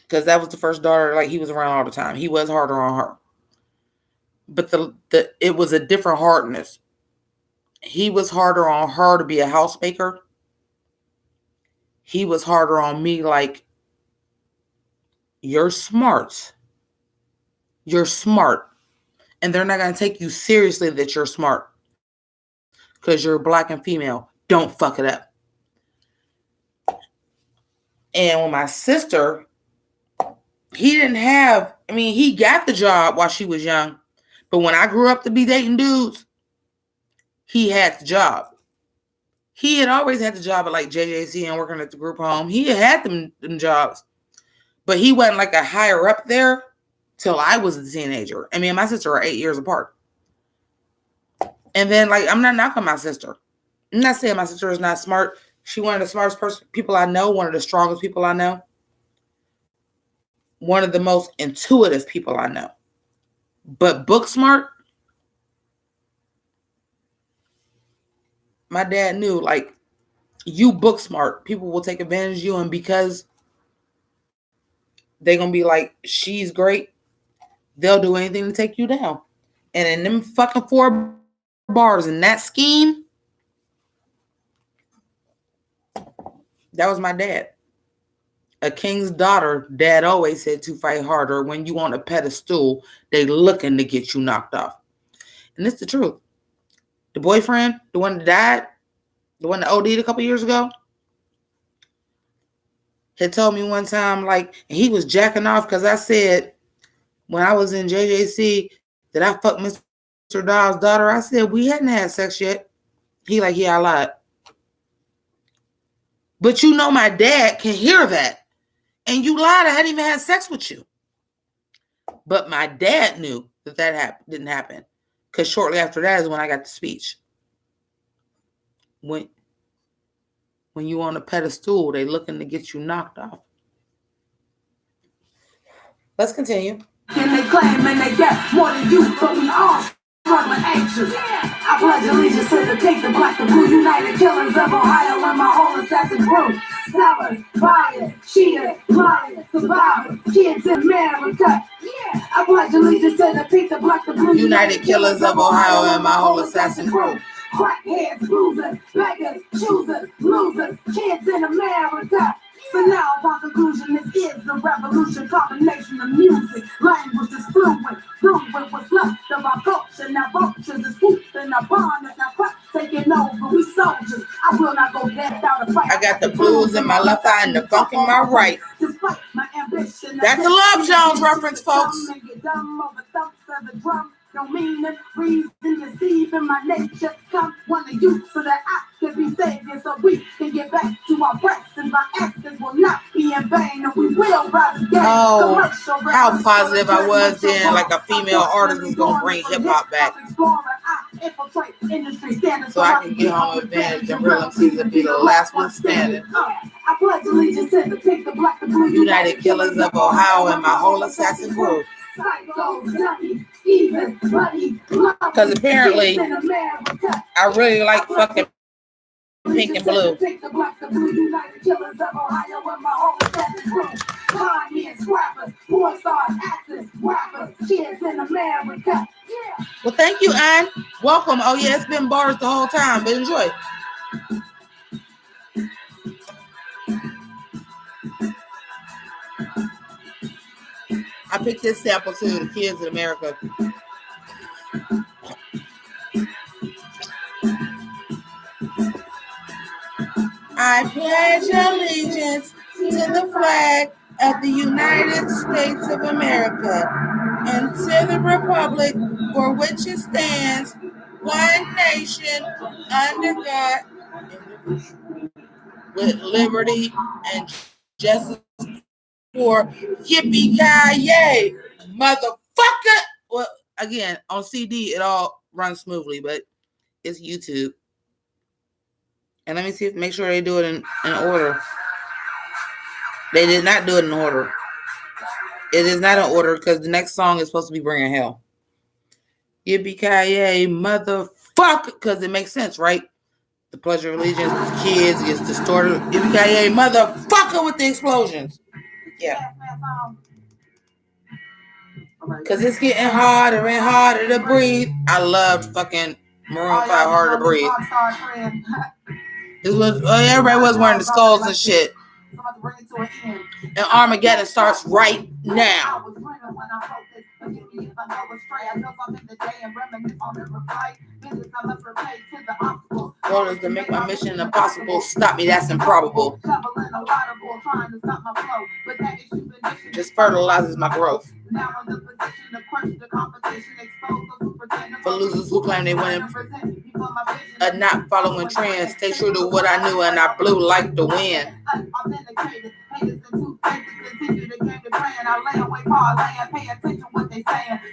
Because that was the first daughter, he was around all the time. He was harder on her. But it was a different hardness. He was harder on her to be a housemaker. He was harder on me like, you're smart. You're smart. And they're not going to take you seriously that you're smart. Because you're black and female. Don't fuck it up. And with my sister, he got the job while she was young. But when I grew up to be dating dudes, he had the job. He had always had the job at JJC and working at the group home. He had them jobs. But he wasn't a higher up there till I was a teenager. And me and my sister are 8 years apart. And then I'm not knocking my sister. I'm not saying my sister is not smart. She's one of the smartest people I know, one of the strongest people I know. One of the most intuitive people I know. But book smart, my dad knew, you book smart, people will take advantage of you, and because they're going to be like, she's great, they'll do anything to take you down. And in them fucking 4 bars in that scheme, that was my dad. A king's daughter, dad always said to fight harder. When you on a pedestal, they looking to get you knocked off. And it's the truth. The boyfriend, the one that died, the one that OD'd a couple years ago, had told me one time, he was jacking off because I said, when I was in JJC, that I fucked Mr. Dobbs' daughter. I said, we hadn't had sex yet. He yeah, I lied. But my dad can hear that. And you lied, I hadn't even had sex with you. But my dad knew that didn't happen. Because shortly after that is when I got the speech. When you on a pedestal, they looking to get you knocked off. Let's continue. And they claim and they get more than you, but we all struggling anxious. I pledge allegiance to the pink, the black, the blue, United Killers of Ohio, and my whole assassin crew. Sellers, buyers, cheaters, liars, survivors, kids in America. I pledge allegiance to the pink, the black, the blue, United Killers of Ohio, and my whole assassin crew. Crackheads, losers, beggars, choosers, losers, kids in America. So now, my conclusion, this is the revolution, combination of music, language is fluent what's left of our culture. Now vultures is swooping, our bond is now crack taking over, we soldiers. I will not go dead without a fight. I got the blues in my left eye and the funk in my right. Despite my ambition, that's a Love Jones reference, folks. No meaning, reason, deceiving my nature. Come one of you so that I can be saved, and so we can get back to our breasts, and my essence will not be in vain, and we will rise again. Oh, how positive I was then, a female artist was going to bring hip-hop back. So I can get home advantage and real MCs will be the last one standing. I pledge allegiance to the pink, the black, the blue, United Killers of Ohio, and my whole assassin crew. Because apparently, I really like fucking Pink and Blue. Well, thank you, Ann. Welcome. Oh, yeah, it's been bars the whole time, but enjoy. I picked this sample too, the kids in America. I pledge allegiance to the flag of the United States of America and to the republic for which it stands, one nation, under God, with liberty and justice for yippee-ki-yay, motherfucker. Well, again, on CD, it all runs smoothly, but it's YouTube. And let me see, make sure they do it in order. They did not do it in order. It is not in order because the next song is supposed to be Bringing Hell. Yippee-ki-yay, motherfucker, because it makes sense, right? The Pledge of Allegiance, the kids gets distorted. Yippee-ki-yay, motherfucker, with the explosions. Yeah. Because it's getting harder and harder to breathe. I love fucking Maroon 5 Harder to Breathe. This was, everybody was wearing the skulls and shit. And Armageddon starts right now. Orders to make my mission impossible. Stop me, that's improbable. Just fertilizes my growth. For losers who claim they win, not following trends, stay true to what I knew, and I blew like the wind.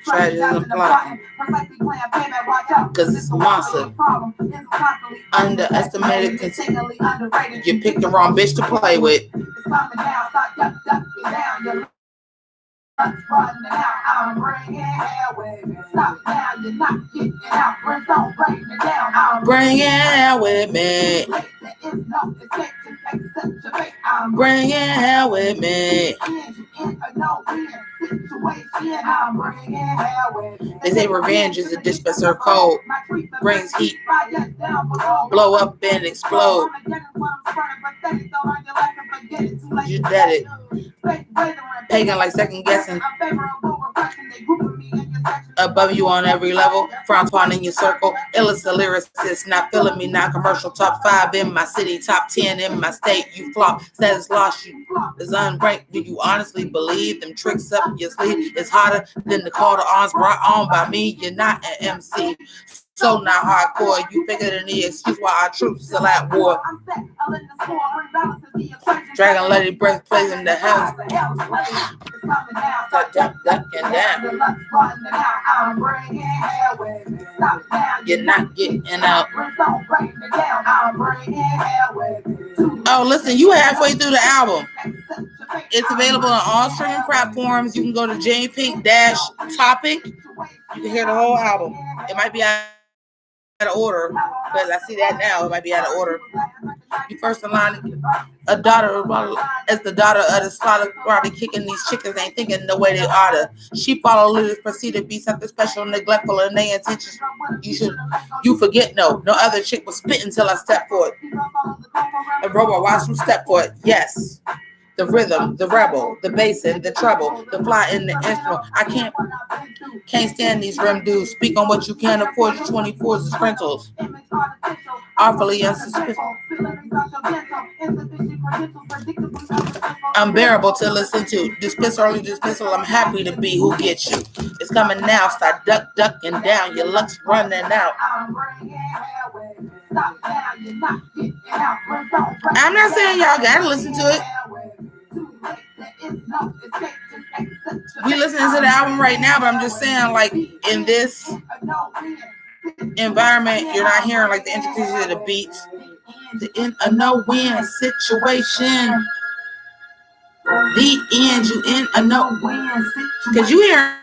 Strategies plotting, cause it's a monster. Underestimated, you picked the wrong bitch to play with. I'm bringing hell with me. Stop now, you're not getting out. Don't break it down. I'm bringing hell with me. I'm bringing hell with me. They say revenge is a dish best served cold. Brings heat. Blow up and explode. You did it. Pagan like second guessing. Above you on every level, front pawn in your circle. Illest a lyricist, not feeling me, not commercial. Top 5 in my city, top 10 in my state. You flop, status lost, you is unranked. Do you honestly believe them tricks up your sleeve? It's harder than the call to arms brought on by me. You're not an MC. So not hardcore, you figure than the excuse why our troops still at war. Dragon Lady breath plays in the house. Ducking down. You're not getting out. Oh, listen, you halfway through the album. It's available on all streaming platforms. You can go to Jimmi Pynk -topic. You can hear the whole album. It might be out of order, because I see that now. It might be out of order. You first in line, a daughter as the daughter of the slaughter, probably kicking these chickens ain't thinking the way they oughta. She follow leaders, proceed to be something special, neglectful in their intentions. You forget no other chick was spitting until I stepped for it. A robot watch from step for it. Yes. The rhythm, the rebel, the bass and the treble, the fly in the instrument. I can't stand these rim dudes. Speak on what you can afford. Your 24s is rentals. Awfully unsuspicious. Unbearable to listen to. Dismissal, early dismissal. I'm happy to be who gets you. It's coming now. Start ducking down. Your luck's running out. I'm not saying y'all gotta listen to it. We listening to the album right now, but I'm just saying, like, in this environment, you're not hearing like the intricacies of the beats. The in a no-win situation. The end, you in a no-win situation. Because you hear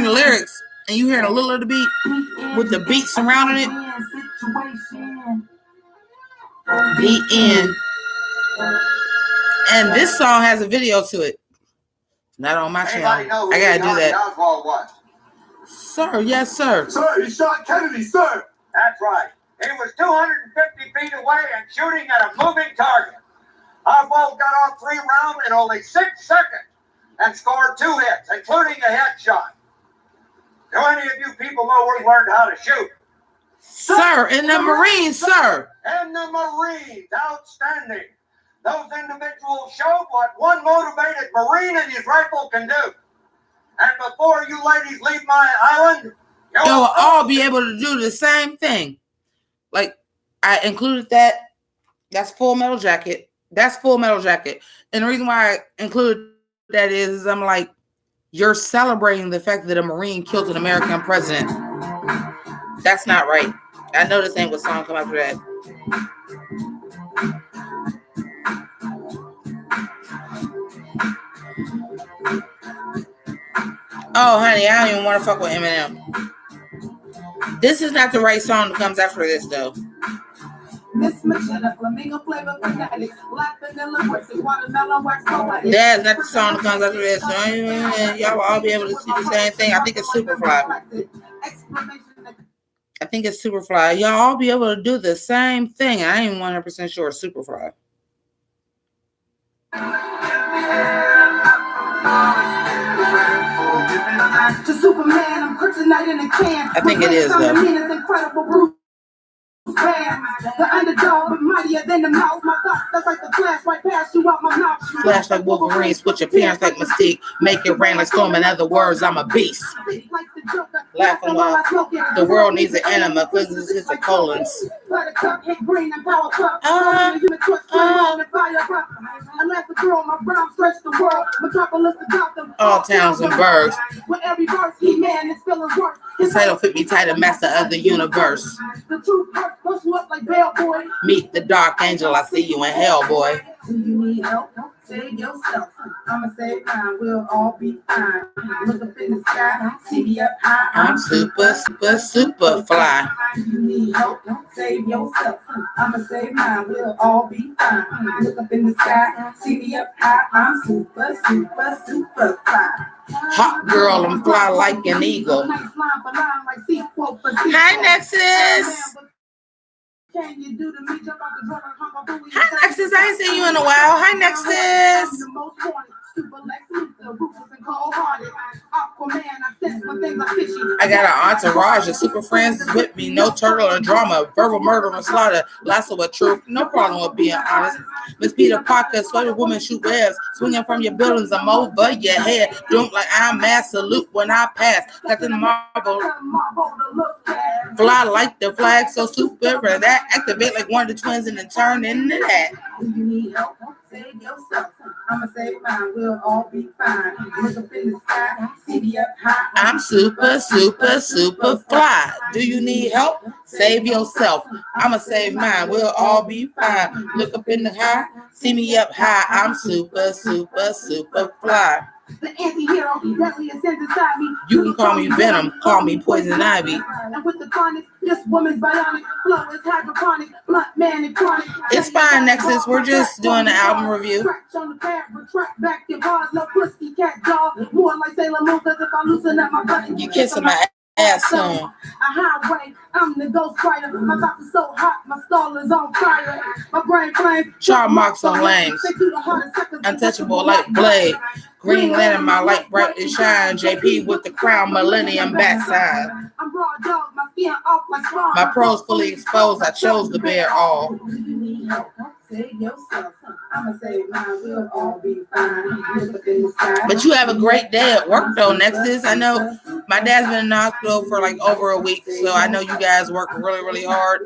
the lyrics and you hear a little of the beat with the beat surrounding it. The end. And this song has a video to it. Not on my channel. I gotta do that. Oswald was? Sir, yes, sir. Sir, he shot Kennedy, sir. That's right. He was 250 feet away and shooting at a moving target. Oswald got off 3 rounds in only 6 seconds and scored 2 hits, including a headshot. Do any of you people know where he learned how to shoot? Sir, in the Marines, sir. In the Marines, outstanding. Those individuals showed what one motivated Marine and his rifle can do. And before you ladies leave my island, you'll all be able to do the same thing. Like, I included that. That's Full Metal Jacket. That's Full Metal Jacket. And the reason why I included that is I'm like, you're celebrating the fact that a Marine killed an American president. That's not right. I know this ain't what song come after that. Oh, honey, I don't even want to fuck with Eminem. This is not the right song that comes after this, though. That's not the song that comes after this. So, y'all will all be able to see the same thing. I think it's Superfly. I think it's Superfly. Y'all all be able to do the same thing. I ain't 100% sure it's Superfly. To Superman, I'm kryptonite in a can. I think it is, though. The underdog, but mightier than the mouse. My thoughts, that's like the flash right past you out my mouth. Flash like Wolverine, switch appearance like Mystique. Make it rain like storm. In other words, I'm a beast. Laughing while the world needs an enema. Because it's a colons. All towns and burgs. His title fit me tight, a master of the universe. Meet the dark angel, I see you in hell, boy. Do you need help? Save yourself. I'ma save mine, we'll all be fine. Look up in the sky, see me up high. I'm super fly. Do you need help? Save yourself. I'ma save mine, we'll all be fine. Look up in the sky, see me up high. I'm super fly. Hot girl, I'm fly like an eagle. Hi, Nexus. Hi, Nexus. I ain't seen you in a while. Hi, Nexus. I got an entourage of super friends with me. No turtle or drama. Verbal murder and slaughter. Lasso with truth. No problem with being honest. Miss Peter Parker, sweater woman shoot webs. Swinging from your buildings, I'm over your head. Don't like I'm mad. Salute when I pass. Captain Marvel. Fly like the flag, so super. That activate like one of the twins and then turn into that. Do you need help? Save yourself. I'ma save mine. We'll all be fine. Look up in the sky. See me up high. I'm super fly. Do you need help? Save yourself. I'ma save mine. We'll all be fine. Look up in the high. See me up high. I'm super fly. The anti-hero, deadly ascends inside me. You can call me Venom, call me Poison Ivy. And with the chronic, this woman's bionic flow is hydroponic, blunt man and chronic. It's fine, Nexus. We're just doing an album review. On the pad, retract back your bars, no pussy cat jaw. More like Sailor Moon, cause if I loosen up my button, you kissing my ass soon. A highway, I'm the ghost rider. My mouth is so hot, my skull is on fire. My brain flame, char marks on lanes. Untouchable like Blade. Green Lantern, my light brightly shine. JP with the crown, Millennium backside. I'm raw dog, my skin off my spawn. My pros fully exposed, I chose to bear all. Save yourself. I'ma save mine, we'll all be fine. But you have a great day at work though, Nexus. I know my dad's been in the hospital for like over a week, so I know you guys work really hard.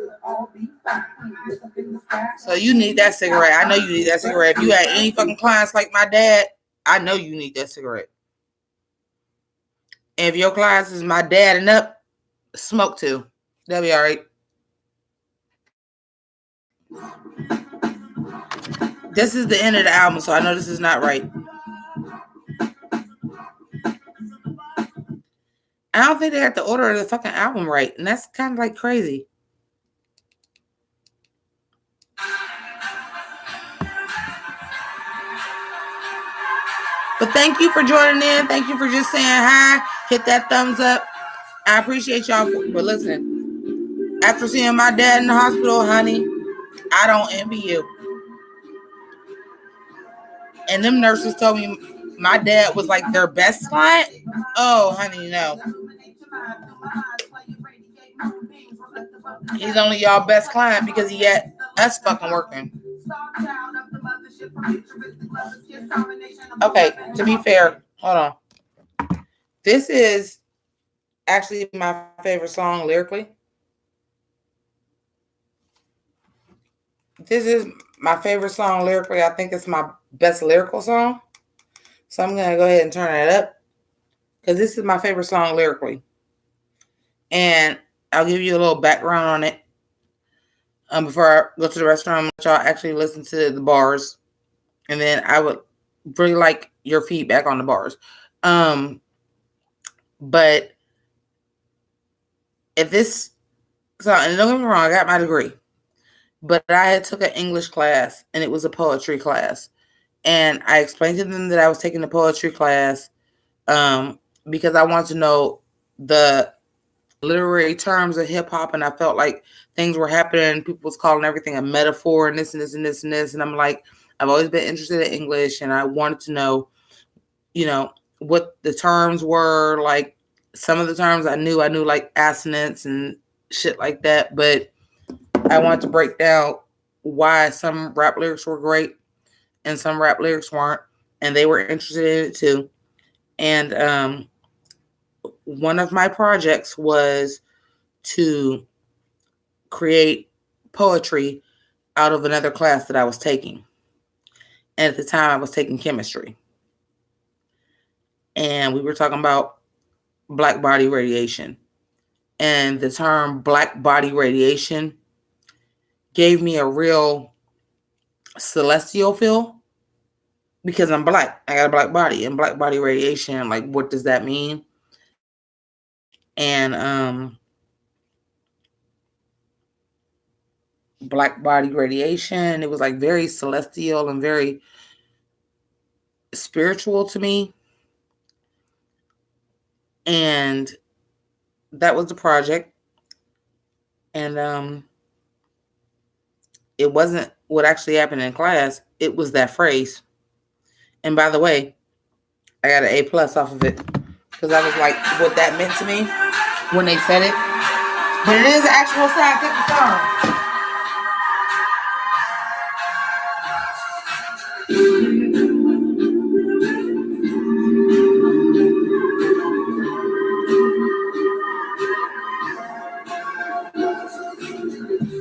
So you need that cigarette. I know you need that cigarette. If you had any fucking clients like my dad, I know you need that cigarette. And if your clients is my dad and up, smoke too. That'll be all right. This is the end of the album, so I know this is not right. I don't think they got the order of the fucking album right, and that's kind of like crazy. But thank you for joining in. Thank you for just saying hi. Hit that thumbs up. I appreciate y'all for listening. After seeing my dad in the hospital, honey, I don't envy you. And them nurses told me my dad was like their best client. Oh, honey, no. He's only y'all best client because he had us fucking working. Okay, to be fair, hold on. This is actually my favorite song lyrically. This is my favorite song lyrically. I think it's my best lyrical song. So I'm going to go ahead and turn that up because this is my favorite song lyrically. And I'll give you a little background on it before I go to the restaurant. Y'all actually listen to the bars. And then I would really like your feedback on the bars. But if this, so and don't get me wrong, I got my degree. But I had took an English class, and it was a poetry class. And I explained to them that I was taking a poetry class because I wanted to know the literary terms of hip hop, and I felt like things were happening. People was calling everything a metaphor and this and this and this and this. And I'm like, I've always been interested in English, and I wanted to know, what the terms were. Like some of the terms I knew like assonance and shit like that, but I wanted to break down why some rap lyrics were great and some rap lyrics weren't, and they were interested in it too. And one of my projects was to create poetry out of another class that I was taking. And at the time, I was taking chemistry. And we were talking about black body radiation. And the term black body radiation gave me a real celestial feel because I'm black. I got a black body, and black body radiation, like, what does that mean? And black body radiation, it was like very celestial and very spiritual to me. And that was the project. And it wasn't what actually happened in class. It was that phrase. And by the way, I got an A+ off of it because I was like, what that meant to me when they said it. But it is an actual scientific term.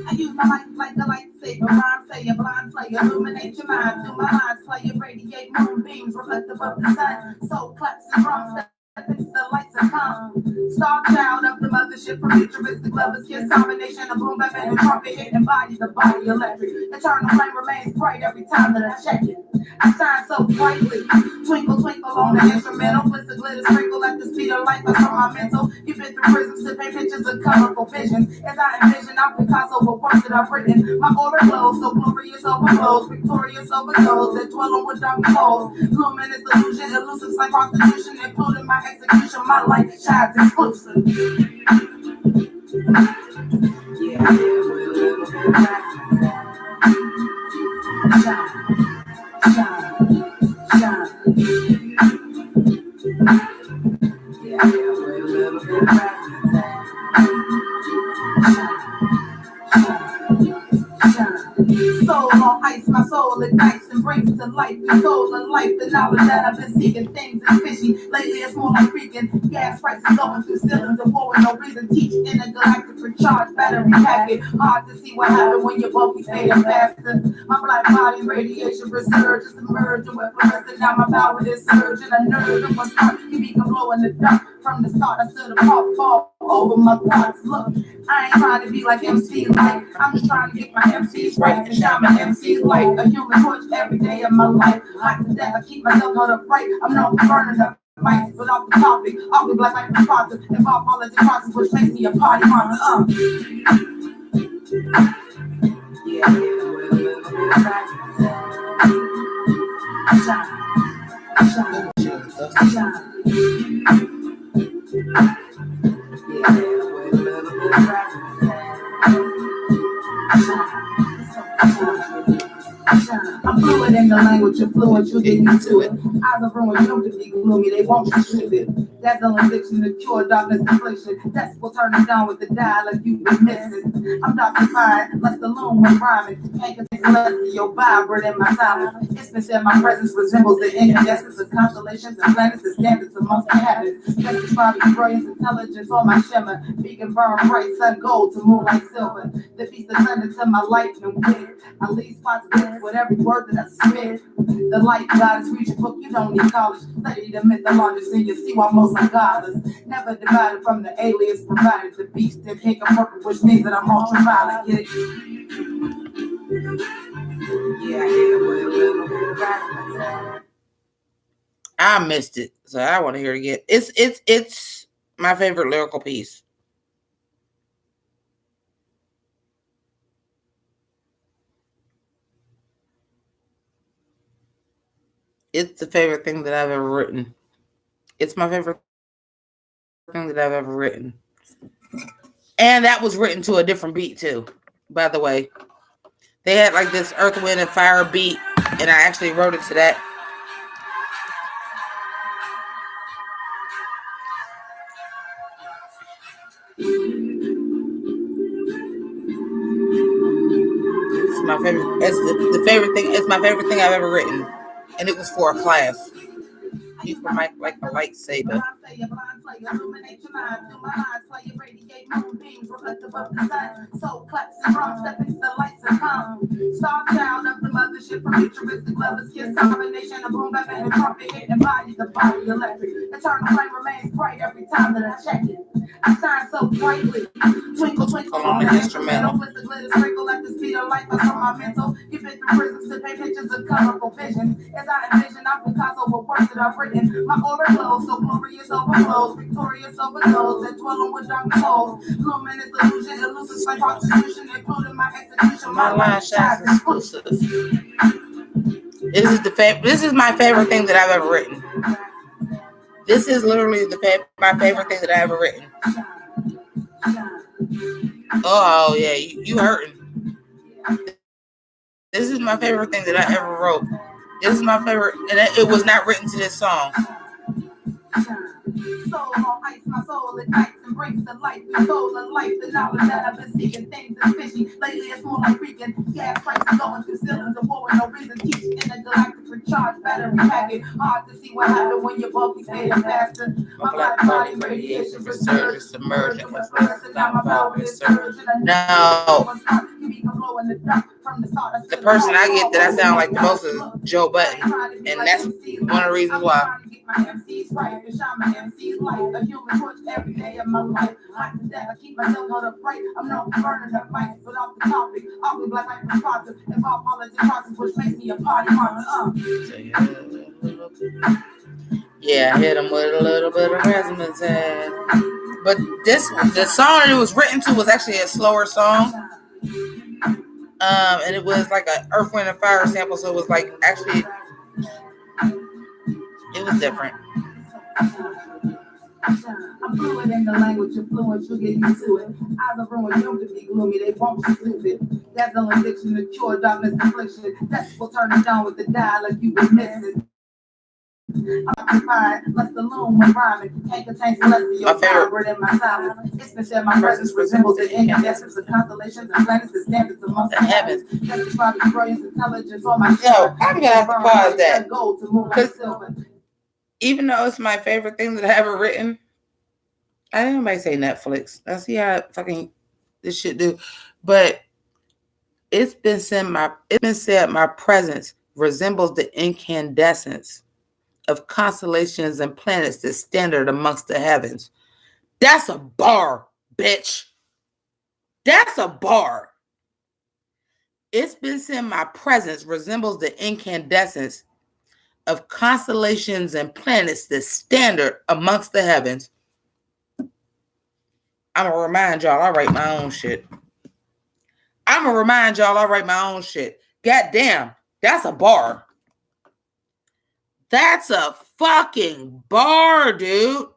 I use my life like a lightsaber, rhyme sayer, blind slayer, illuminate your mind, through my eyes, play and radiate moonbeams, reflective of the sun, soul claps and drums that fix the lights and calm. Star child of the mothership, from futuristic lovers kiss, combination of boom bap and trumpet hit, embody the body electric. Eternal flame remains bright every time that I check it. I shine so brightly, twinkle, twinkle on the instrumental, glitter, glitter, sprinkle at the speed of light, that's from my mental. You've been through prisms to paint pictures of colorful visions. As I envision, I'm Picasso with works that I've written. My aura glows, so glorious overflows, victorious overflows that dwell on with dark holes. Luminous illusion, elusive like prostitution, including my execution. My light shines exclusive. Yeah, we're living in shine, shine. Yeah, we're living in soul on ice, my soul ignites and brings to life the soul of life, the knowledge that I've been seeking. Things is fishy, lately it's more like freaking gas prices going through ceilings of war with no reason. Teach intergalactic recharge battery packet. Hard to see what happened when your bulky fading faster. My black body radiation resurges, emerging with fluorescent. Now my power is surging. A nerd of what's hard, you can glow in the dark. From the start, I stood apart, fall over my thoughts. Look, I ain't trying to be like MC Light. I'm just trying to get my MCs right and shine my MC light. A human torch every day of my life. Hot to death, I keep myself on the right. I'm not burning up. Might put off the topic, I'll be black like the sponsor. Involve politics process, which makes me a party monster. Yeah, I'm fluent in the language, you're fluent, you'll get used to it. Eyes are ruined, you don't to be gloomy, they won't be stupid. That's the addiction to cure darkness affliction. That's what turn it down with the dialogue you've been missing. I'm doctor-fied, less the loom when rhyming. Can't contain less of your vibrant in my silence. It's been said my presence resembles the incandescence of constellations and planets that standards amongst the heavens. Just describing brilliance, intelligence on my shimmer. Beacon burn bright, sun gold to moonlight silver. The beast that turned into my lightning wig. I leave spots with every word that I spit. The light God is reaching book, you don't need college. Study the mythologists and you'll see why most are godless. Never divided from the aliens provided. The beast in pink and purple, which means that I'm ultraviolet. Get it? Yeah, I hear the word. I missed it, so I want to hear it again. It's my favorite lyrical piece. It's the favorite thing that I've ever written. It's my favorite thing that I've ever written. And that was written to a different beat too, by the way. They had like this Earth, Wind, and Fire beat, and I actually wrote it to that. It's my favorite. It's the favorite thing. It's my favorite thing I've ever written, and it was for a class. Used for my like a lightsaber. So claps and drums, step into the lights and come. Star child of the mothership from futuristic lovers, kiss combination of boom bap and trumpet hitting body, the body electric. Eternal flame remains bright every time that I check it. I shine so brightly. Twinkle, twinkle on the instrumental. With the glitter sprinkle at the speed of light, I from my mental. Give it the prisms to paint pictures of colorful vision. As I envision, I'm Picasso with words that I've written. My aura glows, so glorious overflows, victorious overdose, that dwelling with dark souls. Luminous illusion, elusive like prostitution, including my execution. My line shines exclusive. This is my favorite thing that I've ever written. This is literally my favorite thing that I've ever written. Oh yeah, you hurting. This is my favorite thing that I ever wrote. This is my favorite, and it was not written to this song. Soul on ice, my soul ignites and brings to life the soul of life, the knowledge that I've been seeking. Things is fishy, lately it's more like freaking gas prices going through ceilings of war with no reason. Teach in a galactic recharge battery packet. Hard to see what happened when your bulky's fading faster. My black body radiation resurge, submerge, and what's first, and now my power is surge. No. The person I get that I sound like the most is Joe Button, and that's one of the reasons why. My MC's right, and shine my MC's light. A human torch every day of my life. Hot to death, I keep myself held up right. I'm not burning up mics, but off the topic. I'll be black like the sponsor. Involve politics process, which makes me a party monster. Yeah, I hit him with a little bit of resonance. But the song that it was written to was actually a slower song. And it was like an Earth, Wind, and Fire sample, so it was like actually, it was different. I'm fluent in the language, you're fluent, you'll get used to it. Eyes are ruined, you don't to be gloomy, they won't be stupid. That's the addiction to cure darkness affliction. That's what turn it down with the dialogue you've been missing. I'm occupied, less the loom when rhyming. Can't contain less of your vibrant in my silence. It's been said my presence resembles the incandescence of constellations and planets that standards amongst the heavens. That's describing brilliance, intelligence on my show. I'm gonna have to pause that. Because even though it's my favorite thing that I ever written, I didn't nobody say Netflix. I see how fucking this shit do. But it's been said my presence resembles the incandescence of constellations and planets that standard amongst the heavens. That's a bar, bitch. That's a bar. It's been said my presence resembles the incandescence of constellations and planets, the standard amongst the heavens. I'm gonna remind y'all, I write my own shit. God damn, that's a bar. That's a fucking bar, dude.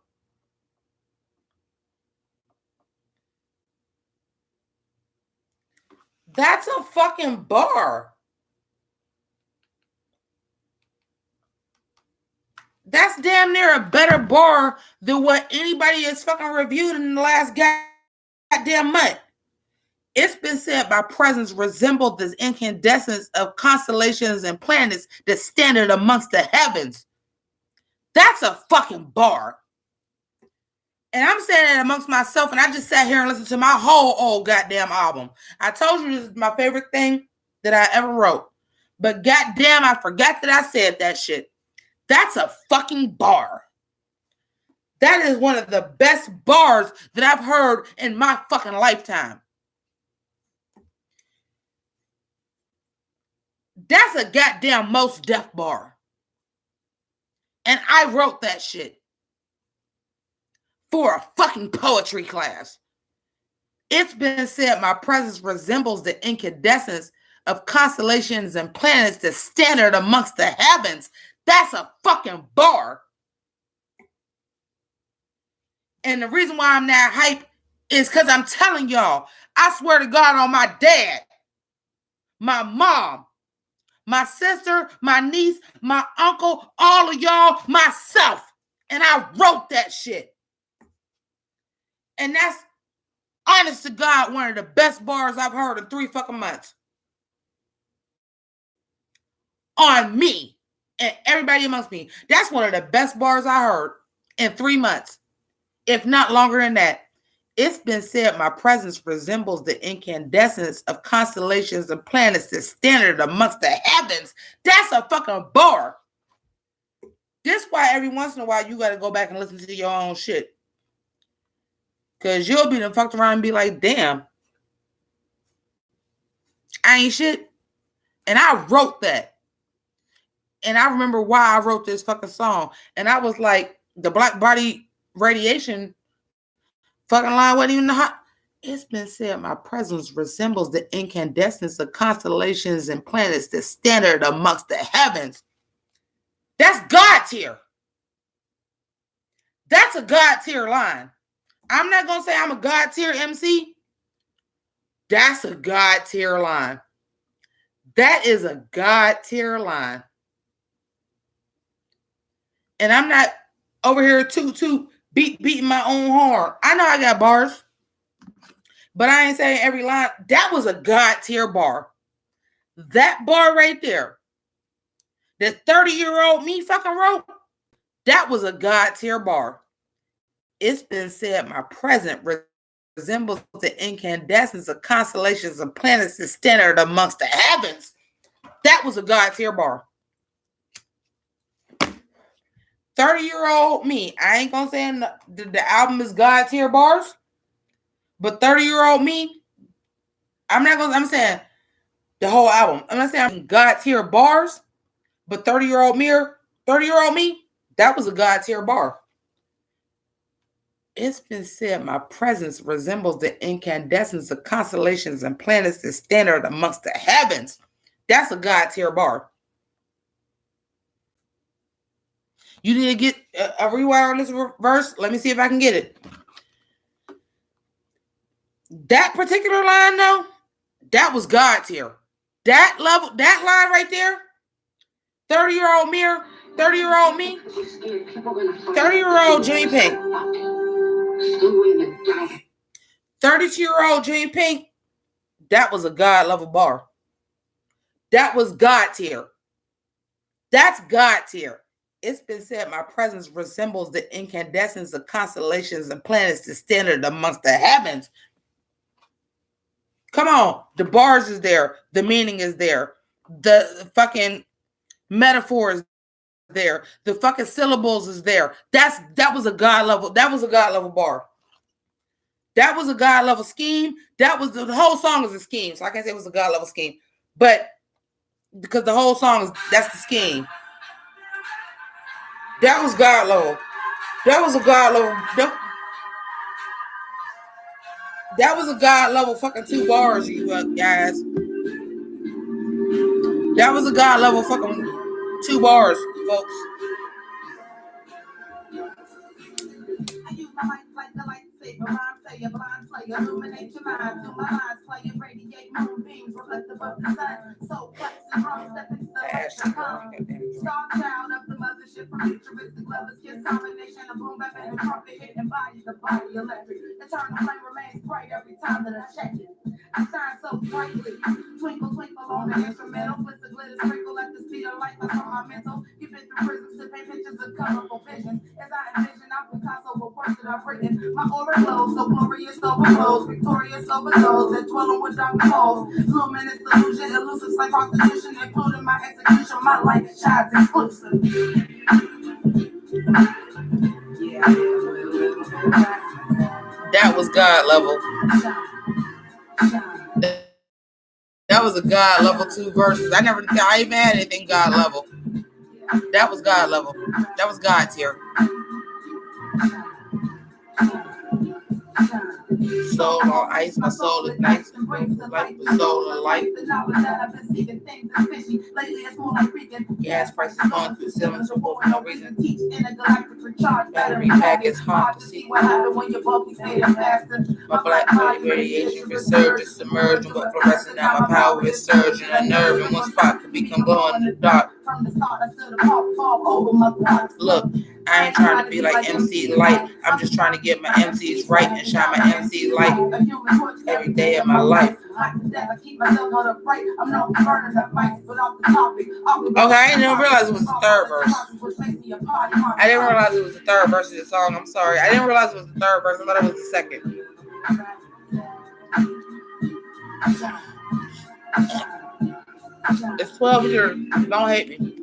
That's a fucking bar. That's damn near a better bar than what anybody has fucking reviewed in the last goddamn month. It's been said my presence resembled the incandescence of constellations and planets, the standard amongst the heavens. That's a fucking bar. And I'm saying that amongst myself, and I just sat here and listened to my whole old goddamn album. I told you this is my favorite thing that I ever wrote. But goddamn, I forgot that I said that shit. That's a fucking bar. That is one of the best bars that I've heard in my fucking lifetime. That's a goddamn Mos Def bar. And I wrote that shit for a fucking poetry class. It's been said my presence resembles the incandescence of constellations and planets, the standard amongst the heavens. That's a fucking bar. And the reason why I'm that hype is because I'm telling y'all, I swear to God on my dad, my mom, my sister, my niece, my uncle, all of y'all, myself. And I wrote that shit. And that's, honest to God, one of the best bars I've heard in 3 fucking months. On me and everybody amongst me. That's one of the best bars I heard in 3 months, if not longer than that. It's been said my presence resembles the incandescence of constellations and planets, the standard amongst the heavens. That's a fucking bar. This why every once in a while you got to go back and listen to your own shit. Because you'll be done fucked around and be like, damn, I ain't shit. And I wrote that. And I remember why I wrote this fucking song. And I was like, the black body radiation fucking line wasn't even hot. It's been said my presence resembles the incandescence of constellations and planets, the standard amongst the heavens. That's God tier. That's a God tier line. I'm not going to say I'm a God tier MC. That's a God tier line. That is a God tier line. And I'm not over here beating my own horn. I know I got bars, but I ain't saying every line. That was a God tier bar. That bar right there, that 30-year-old me fucking wrote, that was a God tier bar. It's been said my present resembles the incandescence of constellations and planets, the standard amongst the heavens. That was a God tier bar. 30-year-old me. I ain't gonna say the album is God tier bars, but 30-year-old me, I'm saying the whole album. I'm not saying I'm God tier bars, but 30-year-old me, that was a God tier bar. It's been said my presence resembles the incandescence of constellations and planets, the standard amongst the heavens. That's a God tier bar. You need to get a rewind on this verse. Let me see if I can get it. That particular line, though, that was God tier. That level, that line right there, 30-year-old mirror, 30-year-old me, 30-year-old Jimmi Pynk, 32-year-old Jimmi Pynk, that was a God level bar. That was God tier. That's God tier. It's been said my presence resembles the incandescence of constellations and planets, the standard amongst the heavens. Come on. The bars is there. The meaning is there. The fucking metaphor is there. The fucking syllables is there. That was a God level. That was a God level bar. That was a God level scheme. That was the whole song is a scheme. So I can't say it was a God level scheme. But because the whole song is, that's the scheme. That was God level. That was a God level. That was a God level fucking 2 bars, you guys. That was a God level fucking 2 bars, folks. I use my life like the lightsaber, rhyme sayer, blind slayer, illuminate your mind, through my lines, play and radiate moonbeams, reflective of the sun, so flex and drum, step into the lecture, come, star child of the mothership, from futuristic lovers, kiss combination of boom bap and the trumpet hit and body, the body electric, eternal flame remains bright every time that I check it, I shine so brightly, twinkle, twinkle on the instrumental, flits of glitter, sprinkle at the speed of light, that's on my mental, you've been through prisons to paint pictures of colorful visions, as I envision, I'm Picasso with words that I've written. My aura glows, so glorious overflows, victorious over those that dwell with dark holes. Luminous illusion, elusive like prostitution, including my execution. My light shines exclusive. That was God level. That was a God level 2 verses. I even had anything God level. That was God level. That was God tier. Soul on ice, my soul ignites and brings to life the soul of life. The knowledge that I've been seeking, things is fishy. Lately it's more like freaking gas prices going through ceilings for no reason. Teach intergalactic recharge battery pack. It's hard to see what happened when your bulky stayed faster. My black body radiation resurges, submerged in what fluorescent. Now my power is surging. A nerve in one spot could become glow in the dark. From the start I stood apart, fall over my thoughts. Look, I ain't trying to be like MC Light. I'm just trying to get my MCs right and shine my MC light every day of my life. Okay, I didn't realize it was the third verse. I didn't realize it was the third verse of the song. I'm sorry. I didn't realize it was the third verse. I thought it was the second. It's 12 years. Don't hate me.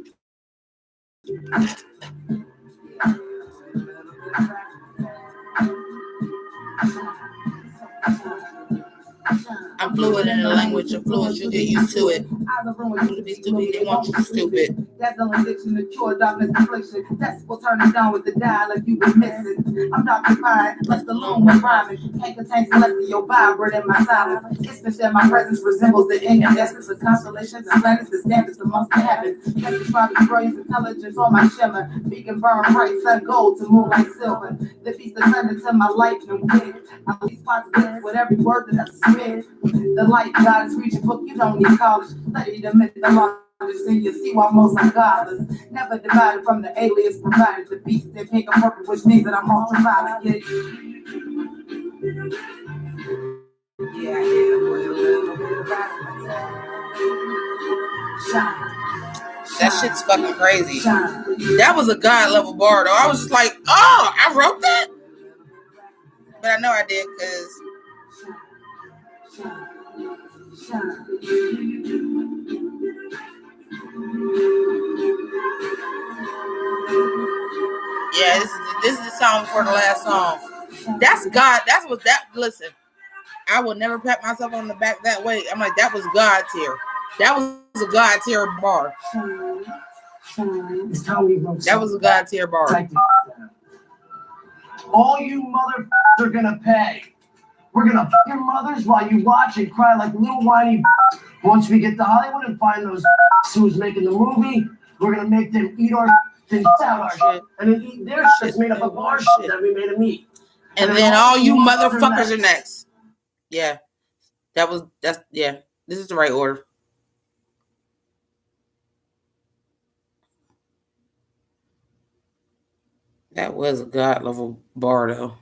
I'm fluid in the language of fluence, you get used to it. You to be stupid, they want you stupid. That's the addiction to cure darkness affliction. That's what turn it down with the dial like you been missing. I'm occupied, left alone with rhyming. Can't contain celestial vibrant in my silence. It's been said my presence resembles the incandescence of constellations and planets that stand amongst the heavens. That's describing brilliance, intelligence on my shimmer. Beacon burn bright, sun gold to move like silver. The beast that turned into my lightning wind. I leave spots with every word that I spit. The light God is reaching book, you don't need college. Study the mythology, and you see why most are godless. Never divided from the aliens provided. The beast that pink and purple, which means that I'm ultraviolet. That shit's fucking crazy. That was a God level bar though. I was just like, oh, I wrote that? But I know I did because yeah, this is the song before the last song. That's God. That's what that. Listen, I will never pat myself on the back that way. I'm like, that was God tier. That was a God tier bar. That was a God tier bar. All you motherfuckers are gonna pay. We're gonna fuck your mothers while you watch and cry like little whiny. Once we get to Hollywood and find those who's making the movie, we're gonna make them eat our and sell our shit, and then eat their shit's made up of our shit that we made them eat. And then all you motherfuckers are next. Yeah, that's yeah. This is the right order. That was a God level bar though.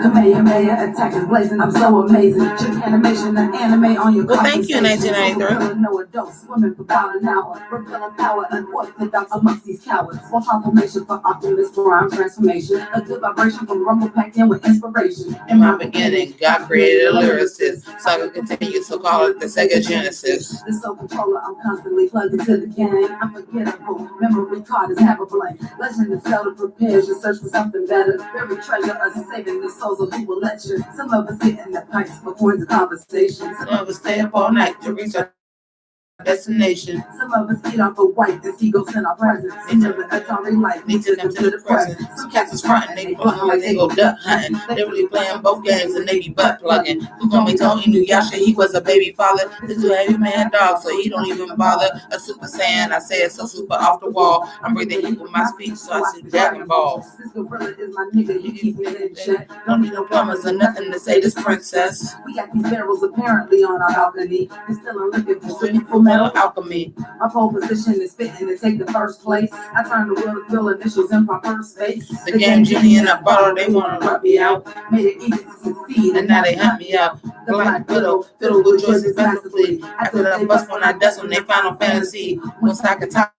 The mayor attacking blazing, I'm so amazing. Chick animation and anime on your well, thank you, 1993. No adults swimming for about an hour. Repelling power, unorthodox amongst these cowards. More transformation for Optimus Prime transformation. A good vibration from rumble packed in with inspiration. In my beginning, God created a lyricist. Saga continues, so call it the Sega Genesis. The soul controller, I'm constantly plugged into the game. Unforgettable, memory card is have a blank. Legend of Zelda prepares you search for something better. Buried treasure of saving the souls of who will let you. Some of us get in the pipes before the conversation. Some of us stay up all night to reach our destination. Some of us eat off a white as he goes in our presence. And never that's all they like. We took them to the present. Some cats is frontin', they be bluntin' like they go duck hunting. They really playing both games and they be butt plugging. Who gonna be told he knew Yasha, he was a baby father. This is a heavy man dog, so he don't even bother. A super saiyan, I say it so super off the wall. I'm breathing heat with my speech, so I see Dragon Balls. This gorilla is my nigga, you keep me in check. Don't need no plumbers or nothing to say this princess. We got these barrels apparently on our balcony. We're still looking for swimming for Metal alchemy. My pole position is fitting to take the first place. I turn the wheel initials in my first space. The game genie in a bottle, they wanna rub me out. Made it easy to succeed, And now they hunt me out. The Black Widow, fiddle with choices masterfully. After the bust when I dust on they final fantasy. When Sakatana,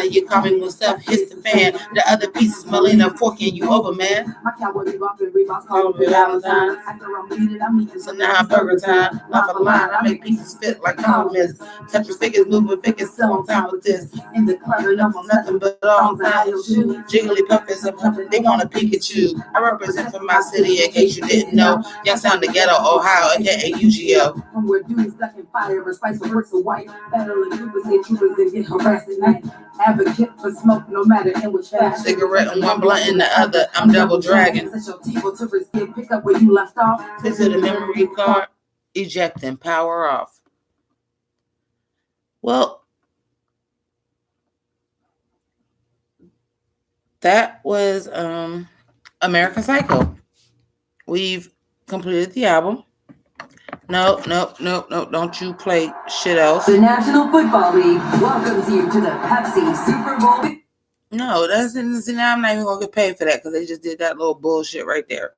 you coming with stuff, hits the fan. The other pieces, Melina, forking you over, man. My cowboy be bopping, Reeboks Call me Valentine. After I'm eating, I'm eating. So now I'm burger time. Not for the line, I make pieces fit like columnists. Touch your figures, moving figures, still on time with this. In the club, and I'm I'm nothing but all time. Jiggly puppets and puppets, they want a Pikachu. I represent for my city, in case you didn't know. Young sound the ghetto, Ohio, aka UGO. From where dudes stuck in fire and spice with bricks of white. Battling troopers, they troopers, and get harassed at night. Advocate for smoke, no matter in which fashion. Cigarette and one blunt in the other, I'm double dragon. Such your people to risk it, pick up where you left off. Visit the memory card, eject and power off. Well, that was American Psycho. We've completed the album. No, don't you play shit else. The National Football League welcomes you to the Pepsi Super Bowl. No, that's now I'm not even gonna get paid for that because they just did that little bullshit right there.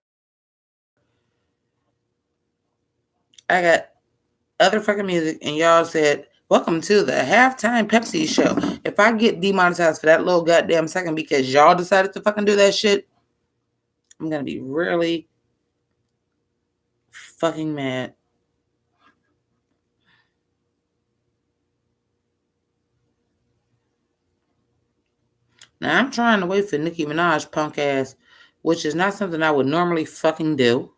I got other fucking music and y'all said, welcome to the halftime Pepsi show. If I get demonetized for that little goddamn second because y'all decided to fucking do that shit, I'm gonna be really fucking mad. Now, I'm trying to wait for Nicki Minaj punk ass, which is not something I would normally fucking do.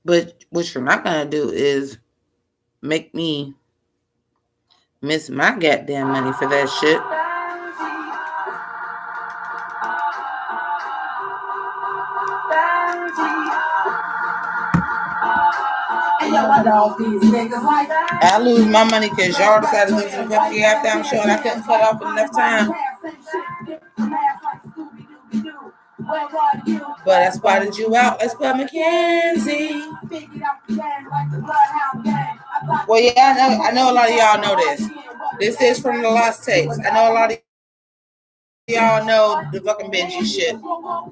But what you're not going to do is make me miss my goddamn money for that shit. I lose my money because y'all decided to listen to Pepsi halftime show and I couldn't cut off enough time. But I spotted you out. Let's put Mackenzie. Well, yeah, I know a lot of y'all know this. This is from the Lost Tapes. I know a lot of y'all know the fucking Benji shit.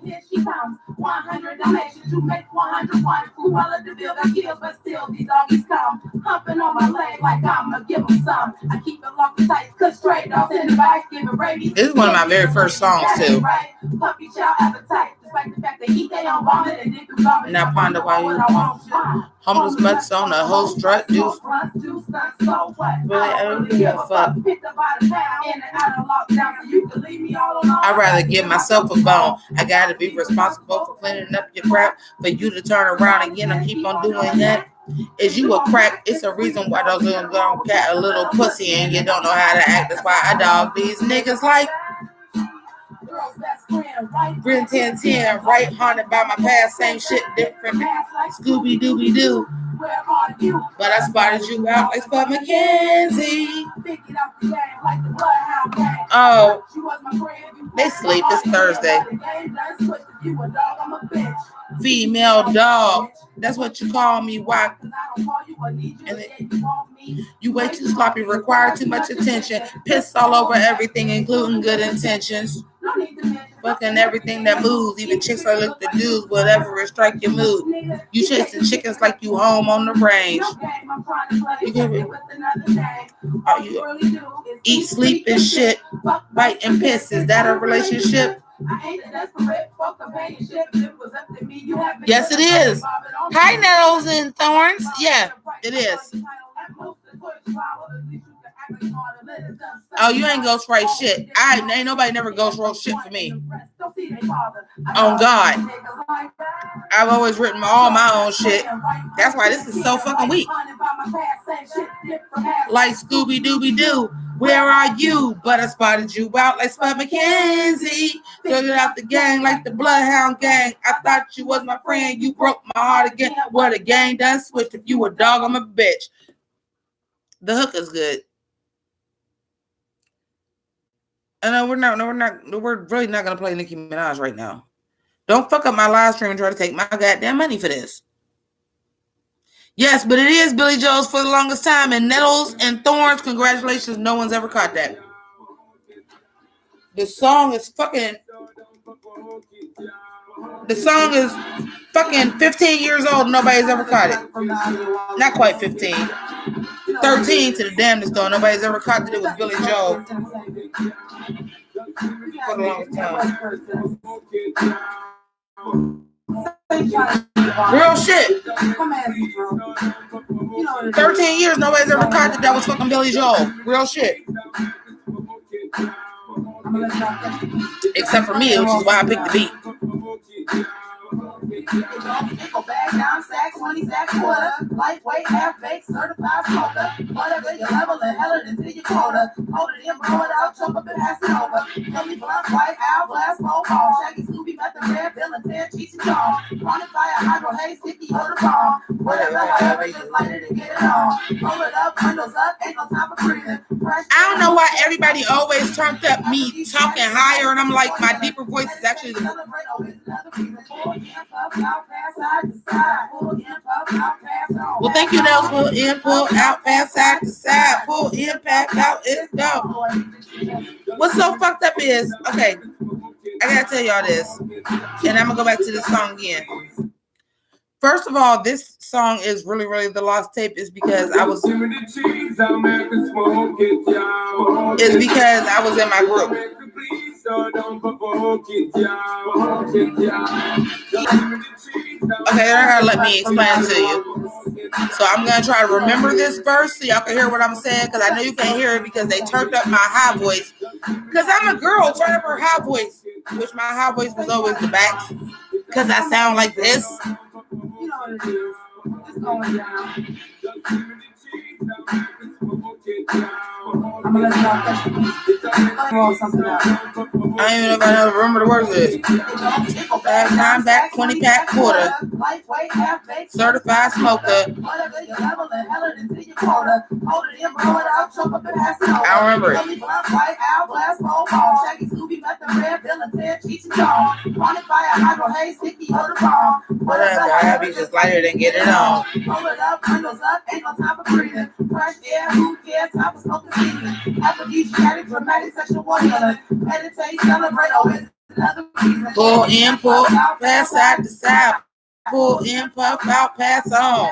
Here she comes, 100 donations to make 101. Cruella de Vil got killed, but still these doggies come. Humping on my leg like I'ma give them some. I keep it locked and tight, cut straight off in the back, give it rabies. This is one of my very first songs, too. Puppy child appetite, despite the fact that he they on vomit and did do garbage. Now ponder why you want homeless mutts on the whole strut juice. Really, I don't give a fuck. I'd rather give myself a bone. I gotta be responsible for cleaning up your crap. For you to turn around again and keep on doing that. Is you a crack? It's a reason why those little girls got a little pussy and you don't know how to act. That's why I dog these niggas like Grin 1010, right? Haunted by my past, same shit, different. Scooby Dooby Doo. But I spotted you out like Spud Mackenzie. Oh, they sleep. It's Thursday. Female dog. That's what you call me. Why? You way too sloppy, require too much attention. Piss all over everything, including good intentions. Fucking everything that moves, even chicks that look the dudes, whatever will strike your mood. You chasing chickens like you home on the range. You give it. You eat, sleep, and shit. Bite and piss. Is that a relationship? Yes, it is. Hi, nettles and thorns. Yeah, it is. Oh, you ain't ghostwrite shit. Ain't nobody never ghostwrote shit for me. On God. I've always written all my own shit. That's why this is so fucking weak. Like Scooby Dooby Doo, where are you? But I spotted you out like Spud McKenzie. Figured out the gang like the Bloodhound Gang. I thought you was my friend. You broke my heart again. What a gang done switched. If you a dog, I'm a bitch. The hook is good. And we're really not gonna play Nicki Minaj right now. Don't fuck up my live stream and try to take my goddamn money for this. Yes, but it is Billy Joel's For the Longest Time, and Nettles and Thorns, congratulations, no one's ever caught that. The song is fucking 15 years old, nobody's ever caught it. Not quite 15. 13 to the damnedest though, nobody's ever caught that it was Billy Joel. For the longest time. Real shit. 13 years, nobody's ever caught that was fucking Billy Joel. Real shit. Except for me, which is why I picked the beat. Nickel bag, down sack, 20 sack quarter, lightweight, half baked, certified smoker. Whatever your level and hell it until you quota. Hold it in, blow it out, chop up and pass it over. Billy Blunt, white, hourglass, mobile. Shaggy, Scooby, met the red, Bill and Ted, Cheech and Chong. Wanted fire, hydro, haze, sticky, or the bomb. Whatever, however, just light it and get it on. Roll it up, windows up, ain't no time for breathing. I don't know why everybody always turned up me talking higher, and I'm like, my deeper voice is actually the... Well, thank you, Nels. Pull in, pull out, pass side to side. Pull in, pass out, it's go. What's so fucked up is, okay, I gotta tell y'all this, and I'm gonna go back to this song again. First of all, this song is really, really the lost tape is because I was in my group. Okay, they're gonna let me explain it to you. So I'm gonna try to remember this verse so y'all can hear what I'm saying, because I know you can't hear it because they turned up my high voice. Because I'm a girl, turn up her high voice, which my high voice was always the back. Because I sound like this. You know what it is. It's going down. I'm gonna let y'all roll something out. I don't even know if I remember the words of this. Last time back, 20 pack quarter. Certified smoker. I don't remember it. Whatever, I be just lighter than get it on. Roll it up, windows up, ain't no time for breathing. Fresh air, who cares? Time for smoking season. Aphrodisiac, dramatic sexual warrior. Meditate, celebrate, always another reason. Pull in, pull, pass side to side. Pull in, puff out, pass on.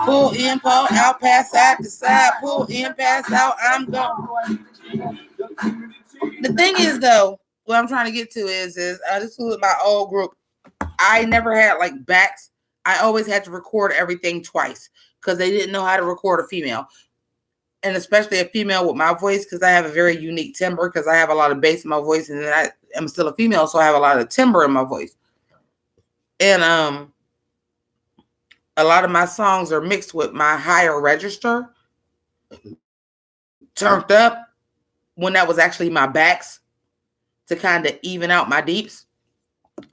Pull in, pull out, pass side to side. Pull in, pass out, I'm gone. The thing is, though, what I'm trying to get to is this was my old group. I never had like backs. I always had to record everything twice because they didn't know how to record a female. And especially a female with my voice, because I have a very unique timbre, because I have a lot of bass in my voice, and then I am still a female, so I have a lot of timbre in my voice. And a lot of my songs are mixed with my higher register, turned up when that was actually my backs to kind of even out my deeps.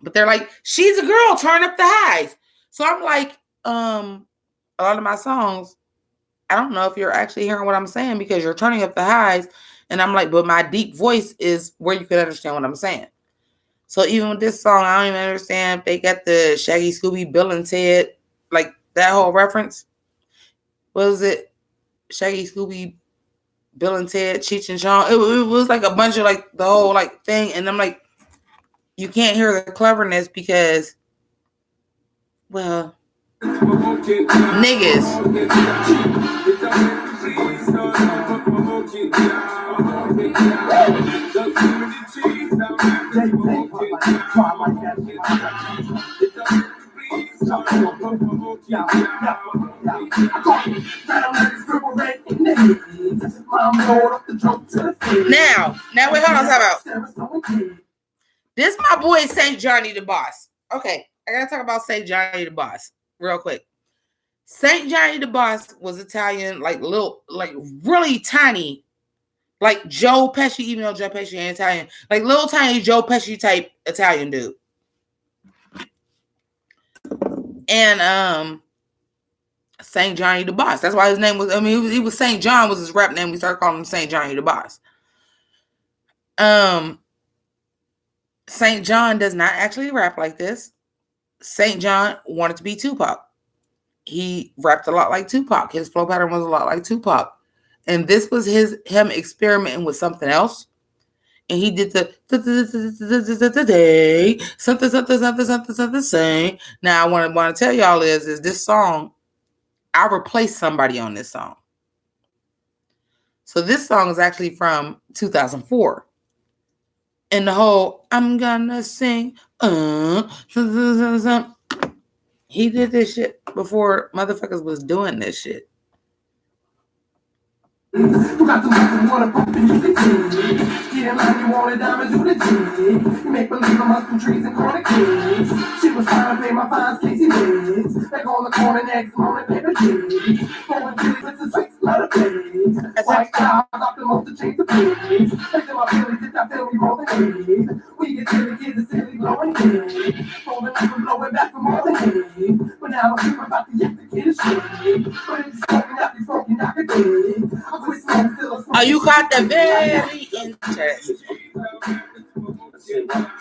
But they're like, she's a girl, turn up the highs. So I'm like, a lot of my songs, I don't know if you're actually hearing what I'm saying because you're turning up the highs. And I'm like, but my deep voice is where you can understand what I'm saying. So even with this song, I don't even understand if they got the Shaggy, Scooby, Bill and Ted, like that whole reference. What was it? Shaggy, Scooby, Bill and Ted, Cheech and Chong. It was like a bunch of like the whole like thing. And I'm like, you can't hear the cleverness because, well, niggas. Now wait, hold on, talk about. This my boy St. Johnny the Boss. Okay, I gotta talk about St. Johnny the Boss real quick. St. Johnny the Boss was Italian, like little, like really tiny, like Joe Pesci, even though Joe Pesci ain't Italian, like little tiny Joe Pesci type Italian dude. And St. Johnny the Boss. That's why his name was. I mean, he was St. John was his rap name. We started calling him St. Johnny the Boss. St. John does not actually rap like this. St. John wanted to be Tupac. He rapped a lot like Tupac. His flow pattern was a lot like Tupac. And this was him experimenting with something else. And he did the something saying. Now I want to tell y'all is this song, I replaced somebody on this song. So this song is actually from 2004. And the whole I'm gonna sing he did this shit before motherfuckers was doing this shit. You got to make you wanna pump and you can dig. Get in line, you want a diamond, do the jig. You make believe I'm up some trees and corner kids. She was trying to pay my fines, Casey Wigs. Back on the corner next morning, paper jigs. Going to with the six letter pigs. White clouds off the most to change the pigs. Next to my Billy, did I feel me rolling eggs? We get silly kids and silly blowing eggs. Rolling up and blowing back from all the eggs. But now I'm super about to get the kid shit. But it's smoking out the dig. Oh, you got the very interesting.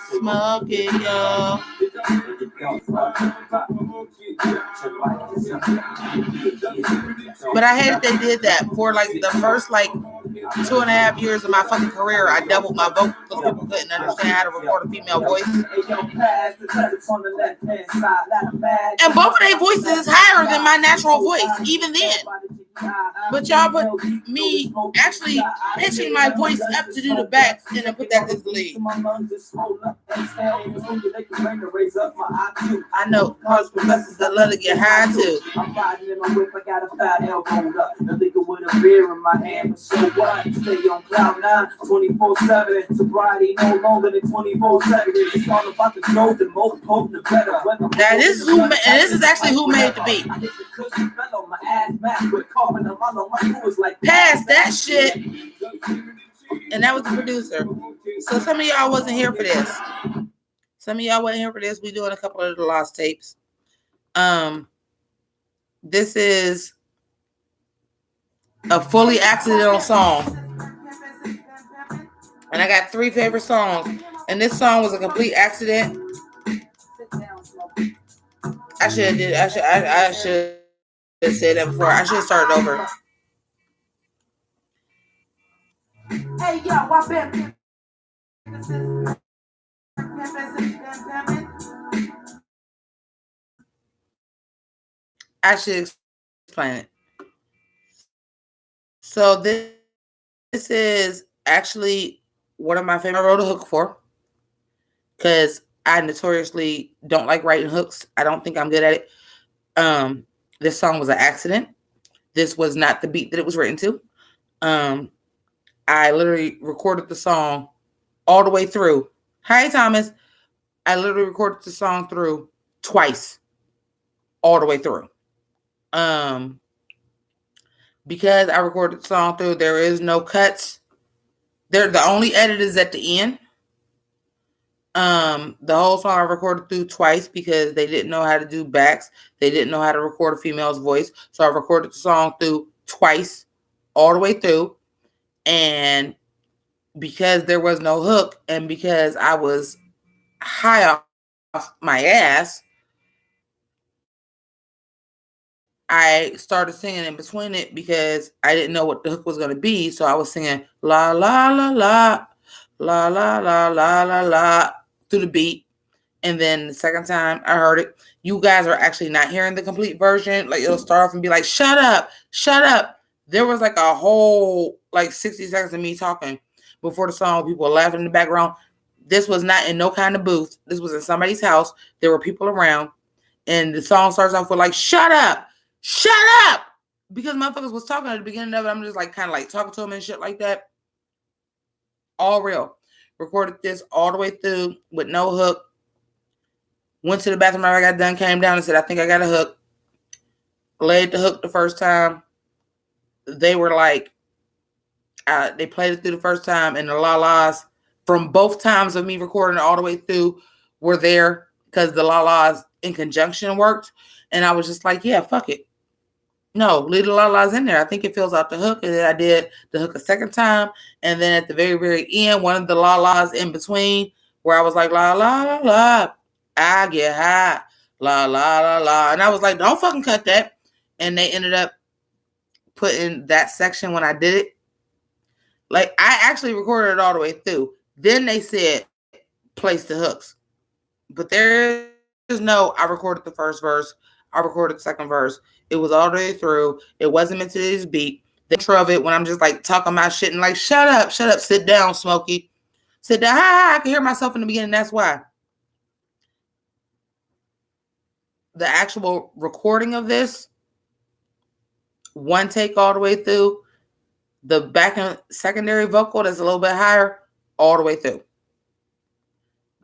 Smoking, y'all. But I hate they did that for like the first like 2.5 years of my fucking career. I doubled my vote because people couldn't understand how to record a female voice. And both of their voices is higher than my natural voice, even then. But y'all put me actually pitching my voice up to do the backs and then put that as the lead. I know college professors that love to get high too. I'm riding in my whip, I got a fat elbow up. The nigga with a beer in my hand, but so what? Stay on cloud 9, 24/7. Sobriety no longer than 24/7. It's all about the growth, the more potent, the better. Now this is actually who made the beat. Past that shit. And that was the producer. So some of y'all wasn't here for this. Some of y'all wasn't here for this. We doing a couple of the lost tapes. This is a fully accidental song. And I got 3 favorite songs. And this song was a complete accident. I should have said that before. I should have started over. Hey, yo, I been. I should explain it. So this is actually one of my favorite. I wrote a hook for because I notoriously don't like writing hooks. I don't think I'm good at it. This song was an accident. This was not the beat that it was written to. I literally recorded the song all the way through. Hi, Thomas. I literally recorded the song through twice, all the way through. Because I recorded the song through, there is no cuts. The only edit is at the end. The whole song I recorded through twice because they didn't know how to do backs. They didn't know how to record a female's voice. So I recorded the song through twice, all the way through. And because there was no hook and because I was high off my ass, I started singing in between it because I didn't know what the hook was going to be. So I was singing la, la, la, la, la, la, la, la, la, la through the beat. And then the second time I heard it, you guys are actually not hearing the complete version. Like it'll start off and be like, shut up, shut up. There was like a whole like 60 seconds of me talking before the song. People were laughing in the background. This was not in no kind of booth. This was in somebody's house. There were people around. And the song starts off with like, shut up, shut up. because motherfuckers was talking at the beginning of it, I'm just like kind of like talking to them and shit like that. All real. Recorded this all the way through with no hook. Went to the bathroom after I got done, came down and said, I think I got a hook. Laid the hook the first time. They were like, they played it through the first time, and the la-las from both times of me recording it all the way through were there because the la-las in conjunction worked. And I was just like, yeah, fuck it. No, leave the la-las in there. I think it fills out the hook. And then I did the hook a second time. And then at the very, very end, one of the la-las in between where I was like, la, la, la, la, I get high, la, la, la, la. And I was like, don't fucking cut that. And they ended up putting that section when I did it. Like, I actually recorded it all the way through. Then they said, place the hooks. But there is no, I recorded the first verse. I recorded the second verse. It was all the way through. It wasn't meant to this beat. The intro of it, when I'm just like talking my shit and like, shut up, sit down, Smokey. Sit down. I can hear myself in the beginning. That's why. The actual recording of this, one take all the way through. The back and secondary vocal that's a little bit higher, all the way through.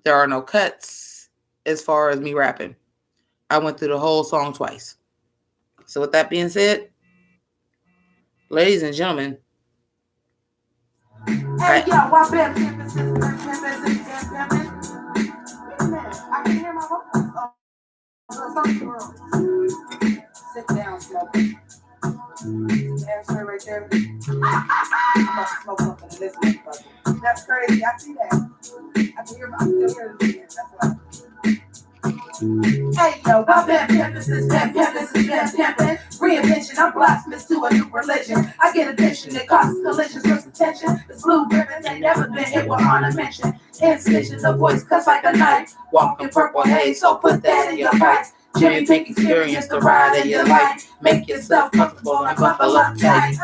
There are no cuts as far as me rapping. I went through the whole song twice. So with that being said, ladies and gentlemen, Hey, yo, I bet I can hear my vocals. Sit down, Smokey. Answer right there. I'm about to smoke something in this motherfucker. That's crazy. I see that. I can hear my, I still hear the beat. That's why. Hey, yo, I bet pimpin' is pimpin'. Reinvention, I'm blacksmith to a new religion. I get addiction, it causes collisions, first attention. The blue ribbons ain't never been hit with ornamentation. Incision, the voice cuts like a knife. Walk in purple haze, so put that in your pipe. Jimmi Pynk experience the ride of your life. Make yourself comfortable and buckle up tight.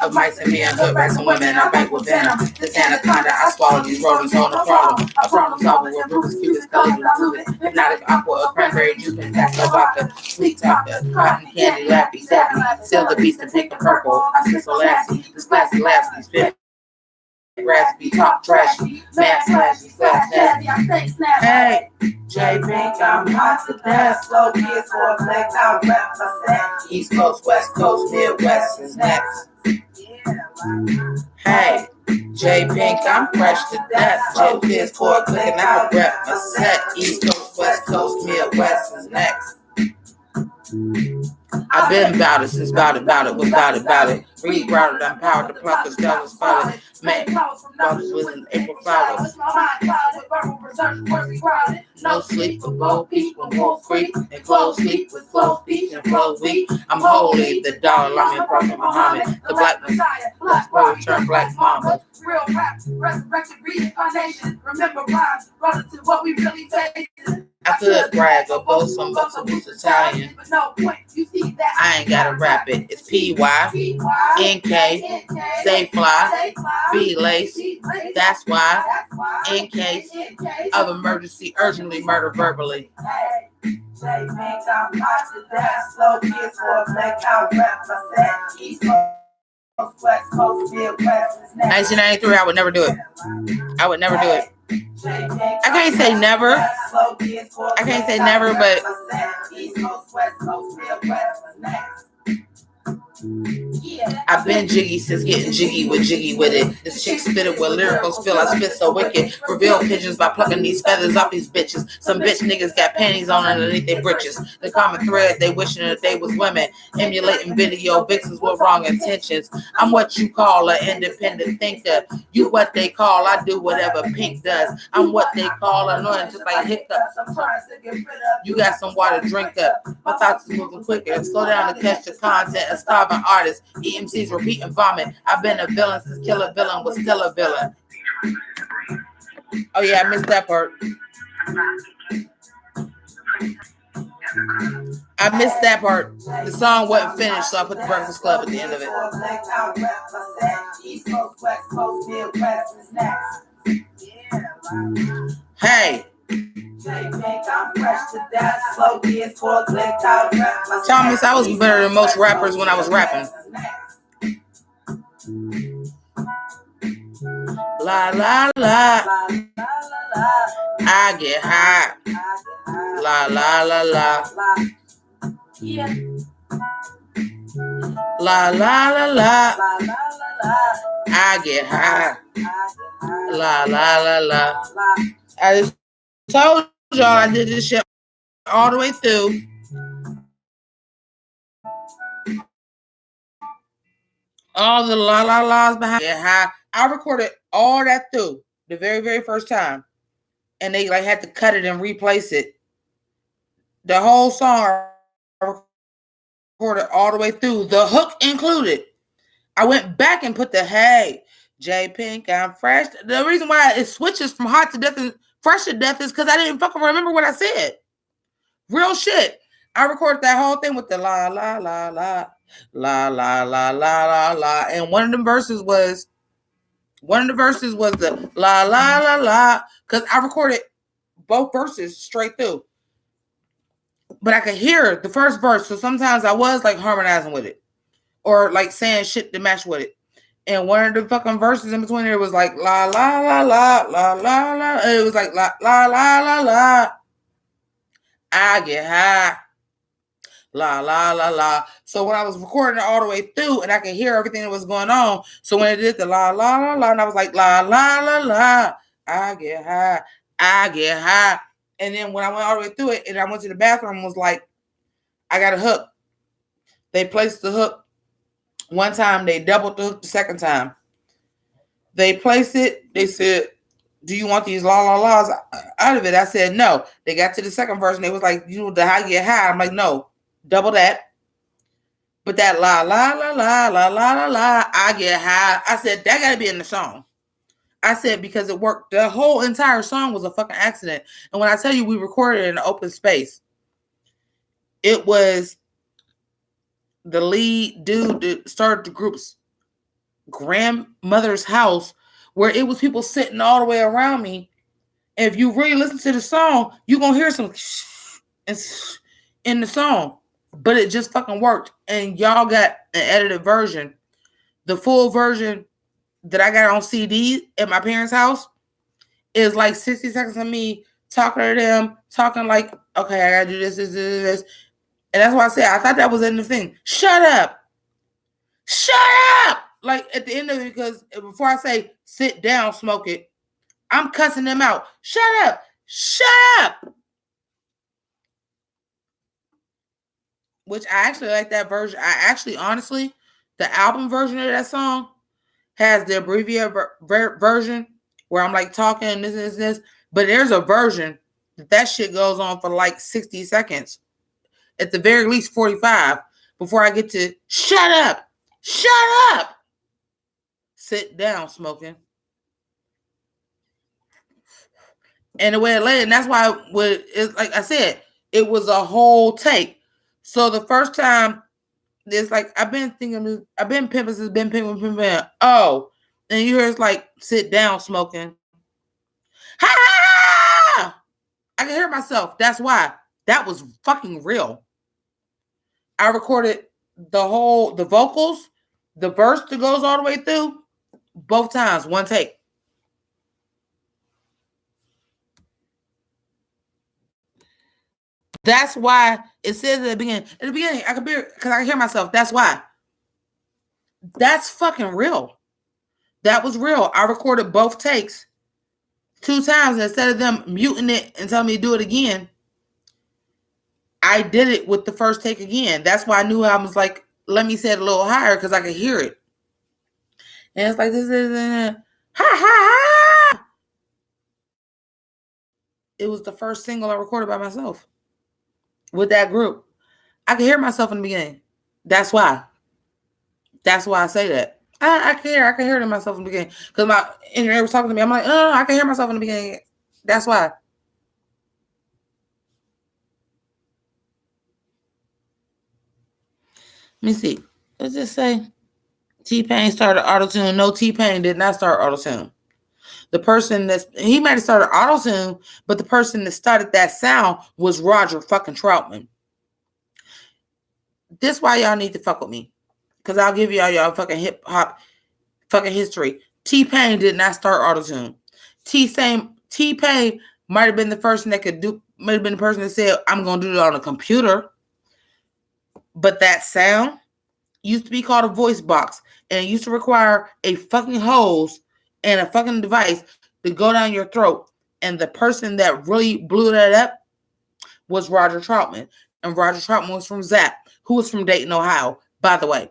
Of mice and men, hood rats and women, I bite with venom. This anaconda, I swallow these rodents on the problem. A problem solver with Rubik's Cube is colored fluid. Hypnotic aqua, a cranberry juice, and that's no vodka. Sweet talker, cotton candy, lappy, sappy. Seal the beast and pink and purple. I spit so lasty, this classy lasty spit. Raspy, talk trashy, mad slashy, slash nasty, I think snap. Hey, J Pynk, I'm hot to death. Slow kids for a black, I rap my set. East Coast, West Coast, Midwest is next. Hey, J Pynk, I'm fresh to death. J kids for a click and I rap my set. East Coast, West Coast, Midwest is next. I've been about it since about it was about it. Read routed, I'm powered to pluck the stellar spotted. Man, flowers with an April flowers. No sleep for both people, wolf creep, and close sleep with close speech and close weak. I'm holy, the Dalai Lama, Prophet Muhammad, the Black Messiah, Black Poet turned Black Mama. Real rap, resurrected reincarnation. Remember rhymes, relative what we really face. I could brag or boast some bucks of boots Italian. But no point, you see that I ain't gotta rap it. It's P-Y, N-K, stay fly, B-lace. That's why, in case of emergency, urgently murder verbally. J Pynk, I'm hot to death. Slow kids for a black, I rap my set. East Coast, West Coast, Midwest is next. 1993, I would never do it. I would never do it. I can't say never. I can't say never, but I've been jiggy since getting jiggy with it. This chick spit it with lyrical spill. I spit so wicked. Reveal pigeons by plucking these feathers off these bitches. Some bitch niggas got panties on underneath their britches. The common thread, they wishing that they was women. Emulating video vixens with wrong intentions. I'm what you call an independent thinker. You what they call, I do whatever Pink does. I'm what they call annoying, just like hiccups. You got some water, drink up. My thoughts is moving quicker. Slow down to catch the content. A starving artist. EMCs repeat and vomit. I've been a villain since Killer Villain was still a villain. Oh yeah, I missed that part. I missed that part. The song wasn't finished, so I put the Breakfast Club at the end of it. Hey, Thomas, I was better than most rappers when I was rapping. La la la, I get high. La la la la. La la la la, I get high. La la la la. I just told y'all I did this shit all the way through. All the la la la's behind get high. I recorded all that through the very, very first time. And they like had to cut it and replace it. The whole song I recorded all the way through, the hook included. I went back and put the hey, J Pynk, I'm fresh. The reason why it switches from hot to death and fresh to death is because I didn't fucking remember what I said. Real shit. I recorded that whole thing with the la la la la la la la la la la, and one of the verses was the la la la la, because I recorded both verses straight through. But I could hear the first verse, so sometimes I was like harmonizing with it or like saying shit to match with it. And one of the fucking verses in between there was like la la la la la la la. It was like la la la la la. I get high. La la la la. So when I was recording it all the way through, and I could hear everything that was going on. So when it did the la la la la, and I was like la la la la. I get high. I get high. And then when I went all the way through it, and I went to the bathroom, and was like, I got a hook. They placed the hook. One time they doubled the hook the second time. They placed it. They said, do you want these la la la's out of it? I said, no. They got to the second verse and they was like, you know, the high get high. I'm like, no, double that. But that la la la la la la la la, I get high. I said, that got to be in the song. I said, because it worked. The whole entire song was a fucking accident. And when I tell you we recorded in an open space, it was the lead dude that started the group's grandmother's house, where it was people sitting all the way around me. And if you really listen to the song, you're going to hear some in the song. But it just fucking worked. And y'all got an edited version. The full version that I got on CD at my parents' house is like 60 seconds of me talking to them, talking like, okay, I gotta do this. And that's why I said, I thought that was in the thing. Shut up. Shut up. Like at the end of it, because before I say sit down, smoke it, I'm cussing them out. Shut up. Shut up. Which I actually like that version. I actually, honestly, the album version of that song has the abbreviated version where I'm like talking this. But there's a version that shit goes on for like 60 seconds. At the very least 45 before I get to shut up. Shut up. Sit down, smoking. And the way it laid, and that's why it's like I said, it was a whole take. So the first time, it's like I've been pimping. Oh, and you hear it's like sit down, smoking. Ha! I can hear myself. That's why. That was fucking real. I recorded the vocals, the verse that goes all the way through, both times, one take. That's why it says at the beginning, I could be, because I can hear myself. That's why. That's fucking real. That was real. I recorded both takes 2 times. Instead of them muting it and telling me to do it again, I did it with the first take again. That's why I knew I was like, let me say it a little higher because I could hear it. And it's like, this is ha ha ha. It was the first single I recorded by myself with that group. I could hear myself in the beginning. That's why. That's why I say that. I can hear it in myself in the beginning. Because my engineer was talking to me. I'm like, I can hear myself in the beginning. That's why. Let me see. Let's just say T-Pain started auto-tune. No, T-Pain did not start auto-tune. The person he might have started auto-tune, but the person that started that sound was Roger fucking Troutman. This why y'all need to fuck with me. Because I'll give y'all fucking hip hop fucking history. T-Pain did not start auto-tune. T-Pain might have been the person that might have been the person that said, I'm gonna do it on a computer. But that sound used to be called a voice box. And it used to require a fucking hose and a fucking device to go down your throat. And the person that really blew that up was Roger Troutman. And Roger Troutman was from Zap, who was from Dayton, Ohio, by the way.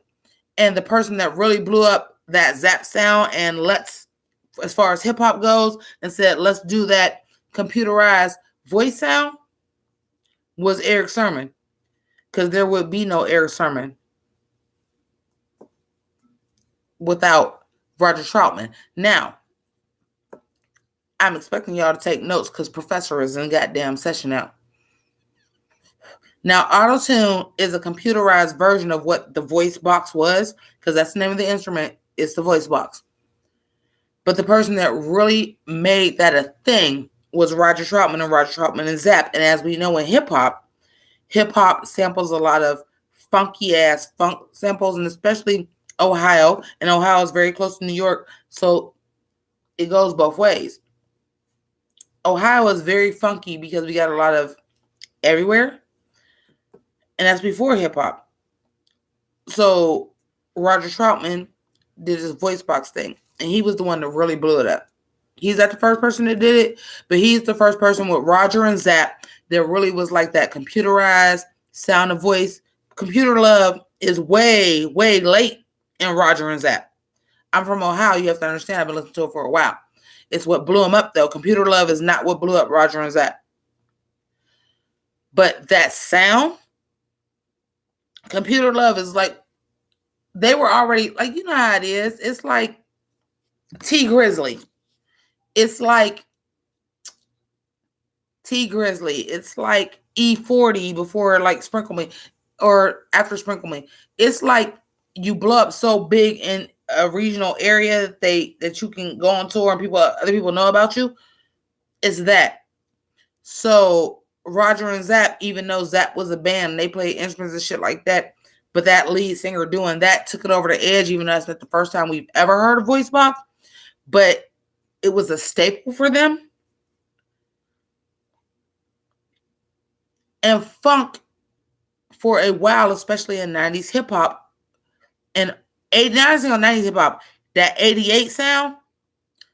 And the person that really blew up that Zap sound and as far as hip hop goes, and said, let's do that computerized voice sound was Eric Sermon. Because there would be no Eric Sermon without Roger Troutman. Now, I'm expecting y'all to take notes because Professor is in goddamn session now. Now, auto-tune is a computerized version of what the voice box was, because that's the name of the instrument. It's the voice box. But the person that really made that a thing was Roger Troutman and Roger Troutman and Zap. And as we know in hip-hop samples a lot of funky-ass funk samples, and especially Ohio. And Ohio is very close to New York, so it goes both ways. Ohio is very funky because we got a lot of everywhere. And that's before hip-hop. So Roger Troutman did his voice box thing. And he was the one that really blew it up. He's not the first person that did it, but he's the first person with Roger and Zap that really was like that computerized sound of voice. Computer Love is way, way late in Roger and Zap. I'm from Ohio. You have to understand. I've been listening to it for a while. It's what blew him up, though. Computer Love is not what blew up Roger and Zap. But that sound, Computer Love is like, they were already, like, you know how it is. It's like T Grizzly. It's like T Grizzly. It's like E40 before like Sprinkle Me or after Sprinkle Me. It's like you blow up so big in a regional area that you can go on tour and other people know about you. It's that. So Roger and Zap, even though Zap was a band and they played instruments and shit like that, but that lead singer doing that took it over the edge, even though that's not the first time we've ever heard a voice box. But it was a staple for them. And funk for a while, especially in 90s hip hop and 90s hip hop, that 88 sound,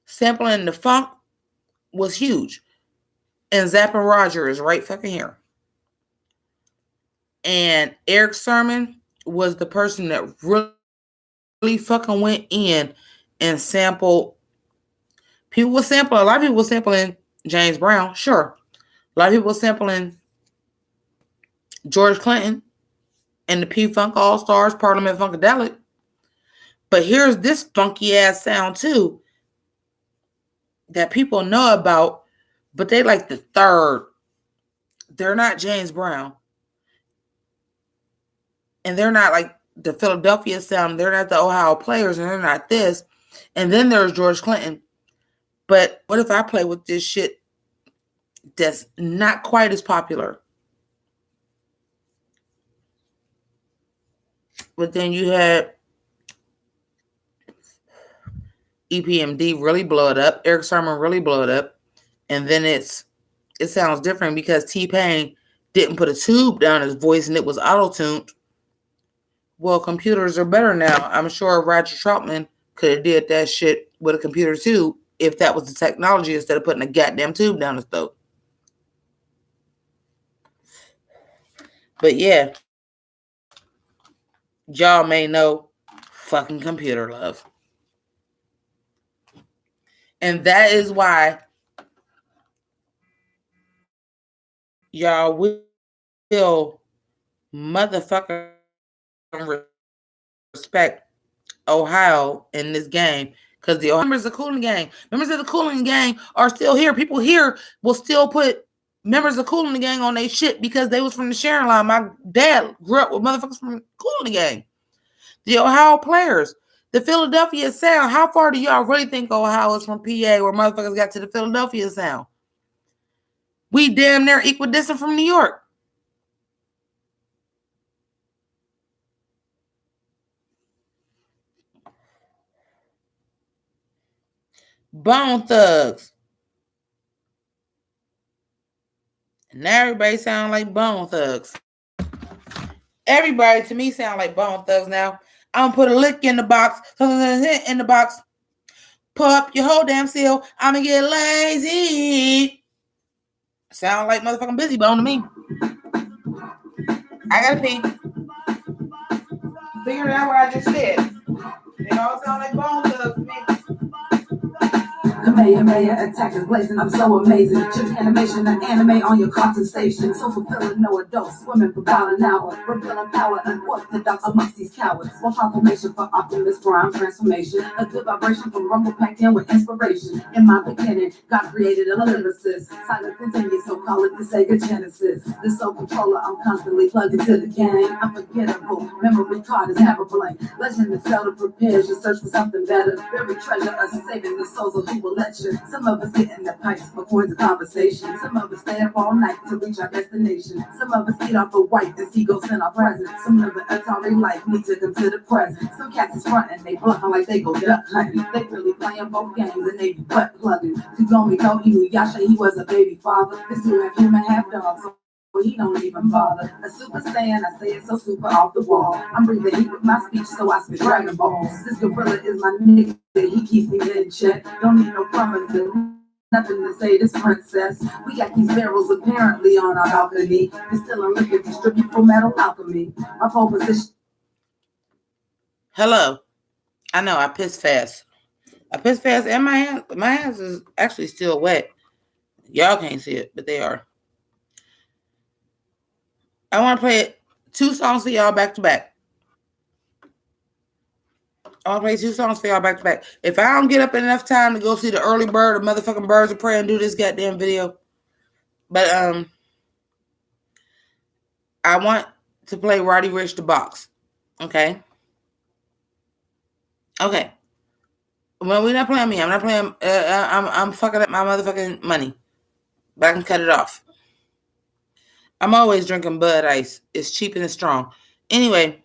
sampling the funk was huge. And Zap and Roger is right fucking here. And Eric Sermon was the person that really fucking went in and sampled. A lot of people were sampling James Brown, sure. A lot of people were sampling George Clinton and the P-Funk All-Stars, Parliament Funkadelic. But here's this funky ass sound too that people know about, but they like the third. They're not James Brown. And they're not like the Philadelphia sound. They're not the Ohio Players, and they're not this. And then there's George Clinton. But what if I play with this shit that's not quite as popular? But then you had EPMD really blow it up. Eric Sermon really blow it up. And then it sounds different because T-Pain didn't put a tube down his voice and it was auto-tuned. Well, computers are better now. I'm sure Roger Troutman could have did that shit with a computer too if that was the technology instead of putting a goddamn tube down his throat. But yeah, y'all may know fucking Computer Love. And that is why y'all will motherfucker respect Ohio in this game. Because the members of the Cooling Gang, members of the Cooling Gang are still here. People here will still put members of Cooling Gang on their shit because they was from the Sharon line. My dad grew up with motherfuckers from Cooling Gang. The Ohio Players, The Philadelphia sound. How far do y'all really think Ohio is from PA where motherfuckers got to the Philadelphia sound? We damn near equidistant from New York. Bone Thugs. And everybody sound like Bone Thugs. Everybody to me sound like Bone Thugs now. I'm gonna put a lick in the box, in the box. Pull up your whole damn seal. I'm gonna get lazy. Sound like motherfucking Busy Bone to me. I gotta pee. Figure out what I just said. They all sound like Bone Thugs to me. Kamehameha attackers blazing, I'm so amazing. Chip animation and anime on your cartoon station. So fulfilling, no adults swimming for about an hour. Revealing power unorthodox amongst these cowards. One confirmation for Optimus Prime transformation. A good vibration from Rumble packed in with inspiration. In my beginning, God created a lyricist. Silent continues, so call it the Sega Genesis. The soul controller, I'm constantly plugged into the game. Unforgettable, memory card is never blank. Legend of Zelda prepares you search for something better. Buried treasure, us saving the souls of who will let you. Some of us get in the pipes for points of conversation. Some of us stay up all night to reach our destination. Some of us eat off the white and see ghosts in our presence. Some live an Atari life, need to consider present. Some cats is frontin', they bluffing like they go duck hunting. They really playing both games and they be butt plugging. Kagome no Inuyasha, he was a baby father. This dude half human, half dog, so he don't even bother. A super saiyan, I say it so super off the wall. I'm breathing heat with my speech, so I spit Dragon Balls. This gorilla is my nigga, he keeps me in check. Don't need no promises, nothing to say, this princess. We got these barrels apparently on our balcony. Distilling liquor, distribute for metal alchemy. My pole position. Hello. I know I pissed fast. And my hands is actually still wet. Y'all can't see it, but they are. I want to play 2 songs for y'all back to back. If I don't get up enough time to go see the early bird or motherfucking Birds of Prey and do this goddamn video, but I want to play Roddy Ricch the Box. Okay. Well, we're not playing me. I'm not playing. I'm fucking up my motherfucking money, but I can cut it off. I'm always drinking Bud Ice. It's cheap and it's strong. Anyway,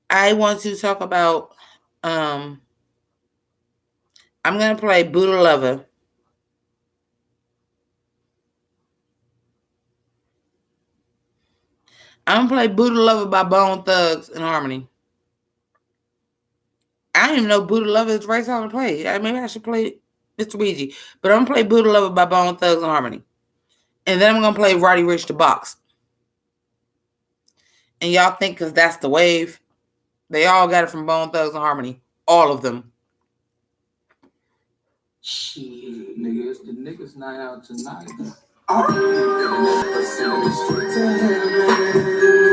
I want to talk about. I'm gonna play Buddha Lover. I'm gonna play Buddha Lover by Bone Thugs and Harmony. I don't even know Buddha Lover is the right song to play. Maybe I should play Mr. Ouija. But I'm gonna play Buddha Lover by Bone Thugs and Harmony. And then I'm gonna play Roddy Ricch the Box. And y'all think because that's the wave, they all got it from Bone Thugs and Harmony. All of them. Shit, nigga, it's the niggas night out tonight.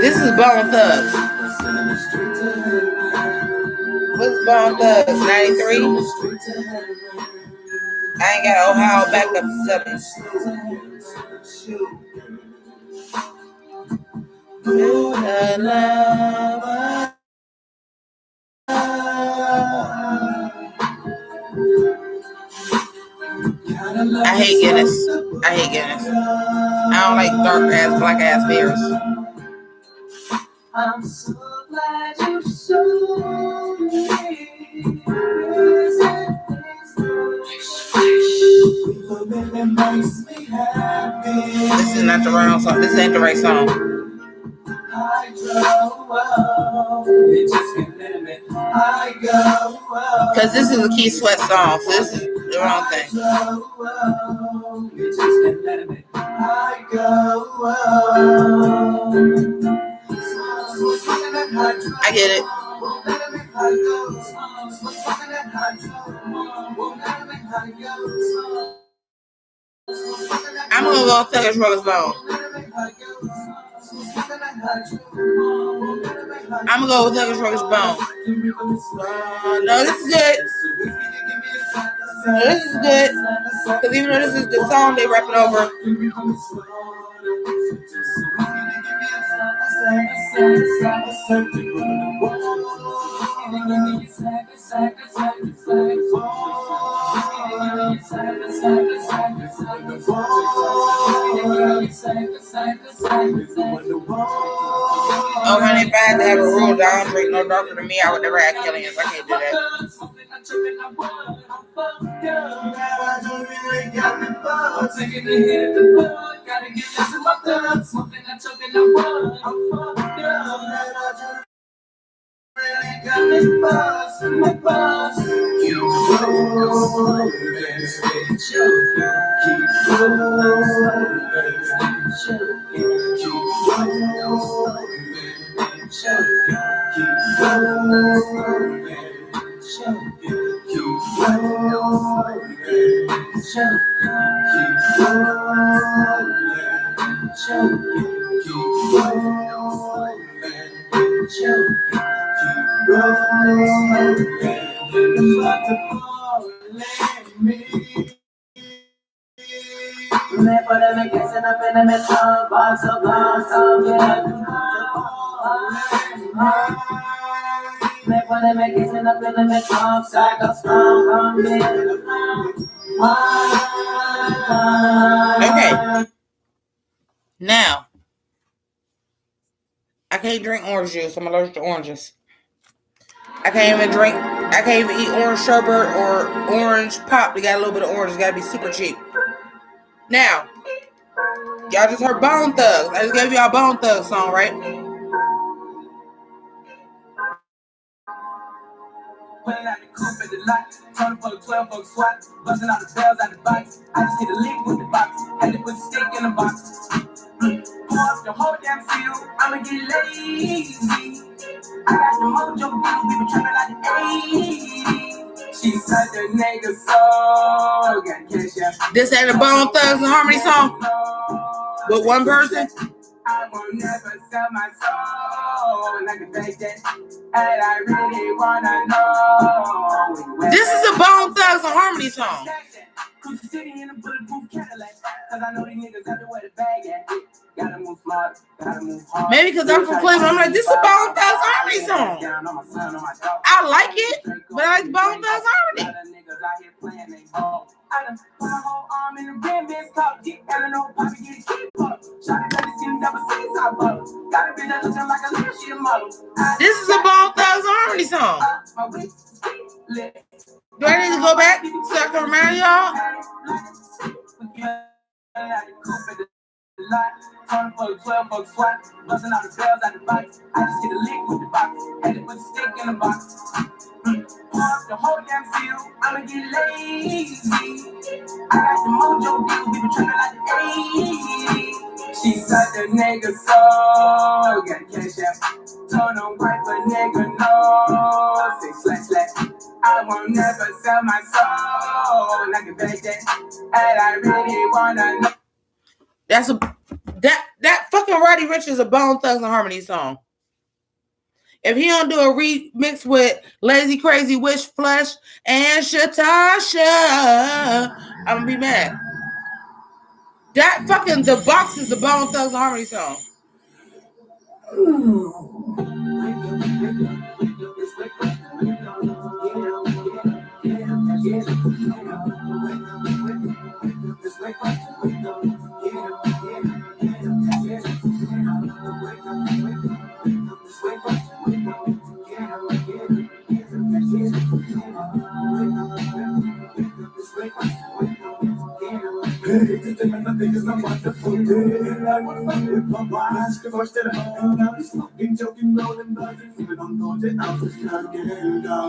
This is Bone Thugs. What's Bone Thugs? 93? I ain't got Ohio back up to 7. Buddha Lover. I hate Guinness. I don't like dark ass, black ass beers. I'm so glad you showed me. This is not the wrong song. This ain't the right song. Because this is a Keith Sweat song, so this is the wrong thing. I get it. I'm gonna go Thuggish Ruggish Bone. I'm gonna go with Thuggish Ruggish Bone. No, this is good. Because even though this is the song they rap it over. Oh, honey, if I had to have a rule, I don't drink no darker than me, I would never have Killian's. I can't do that. I'm taking the hit at the bud, gotta get this in my blood. Smoking, I'm choking, I'm blood. I'm fucked up. Really got me buzz in my buzz. Keep rolling, stay choking. Keep rolling, stay choking. Keep rolling, choking. Keep rolling, choking. Keep rolling, choking. Keep rolling, choking. Keep rolling, choking. Me puede me que se me pene me top box of glass of me puede me que se me pene me top sack of strong Okay. Now, I can't drink orange juice. I'm allergic to oranges. I can't even eat orange sherbet or orange pop. They got a little bit of orange. It's got to be super cheap. Now, y'all just heard Bone Thugs. I just gave y'all Bone Thugs song, right? Pulling out the coupe at the lot, turning for the 12 folks SWAT, busting out the bells out the box. I just hit a lick with the box, had to put the stick in the box. Pour up the whole damn field, I'ma get lazy. I got the mojo deal, we been trapping like the 80s. She said the nigga soul, got cash out. This ain't a Bone Thugs and Harmony song with one person. I will never sell my soul like a bag that, and I really wanna know. This is a Bone Thugs and Harmony song. Cruise the city in a bulletproof Cadillac, cause I know these niggas have to wear the bag at. Gotta move smart, gotta move hard. Maybe because I'm from Cleveland, I'm like, this is a Bone Thugs Harmony song. I like it, but I like Bone Thugs Harmony. I done put my whole arm in the rim, man's caught dick, and I know Poppy get a keep up. Shot it, never seen double C's, I bubble. Got a bitch that looking like a little shit model. This is a Bone Thugs Harmony song. My wrist lit. Do I need to go back so I can remind y'all? Turn for the 12 folks SWAT, busting out the bells out the box. I just hit a lick with the box, had to put the stick in the box. Pour up the whole damn field, I'ma get lazy. I got the mojo deal, we been trapping like the 80s. She said the nigga soul, got cash out. Told him right, but nigga no. Say slash slash. I won't never sell my soul like a bag that, and I really wanna know. That fucking Roddy Ricch is a Bone Thugs and Harmony song. If he don't do a remix with Lazy Crazy Wish Flesh and Shatasha, I'm gonna be mad. That fucking The Box is a Bone Thugs and Harmony song.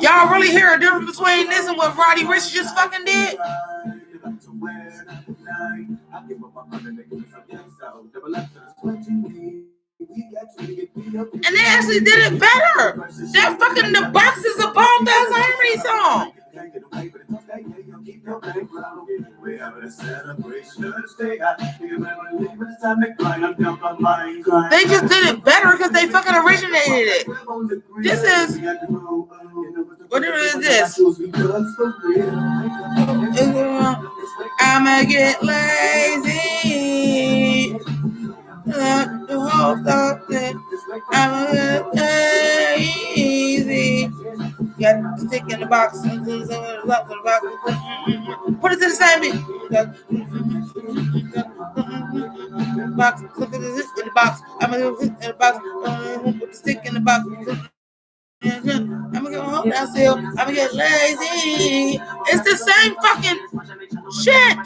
Y'all really hear a difference between this and what Roddy Ricch just fucking did? And they actually did it better. That fucking The Box is a Bone Thugs and Harmony song. They just did it better because they fucking originated it. This is, whatever is this? I'ma get lazy. The whole something. I'ma get lazy. Got the stick in the box. Put it to the same beat. Box. Put it in the box. I'm gonna put it in the box. Put the stick in the box. I'm gonna get home down still. I'm gonna get lazy. It's the same fucking shit.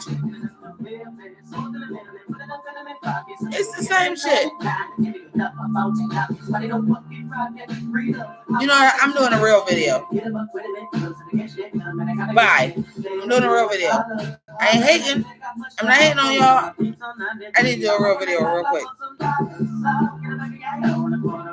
It's the same shit. You know, I'm doing a real video. Bye. I'm doing a real video. I ain't hating. I'm not hating on y'all. I need to do a real video real quick.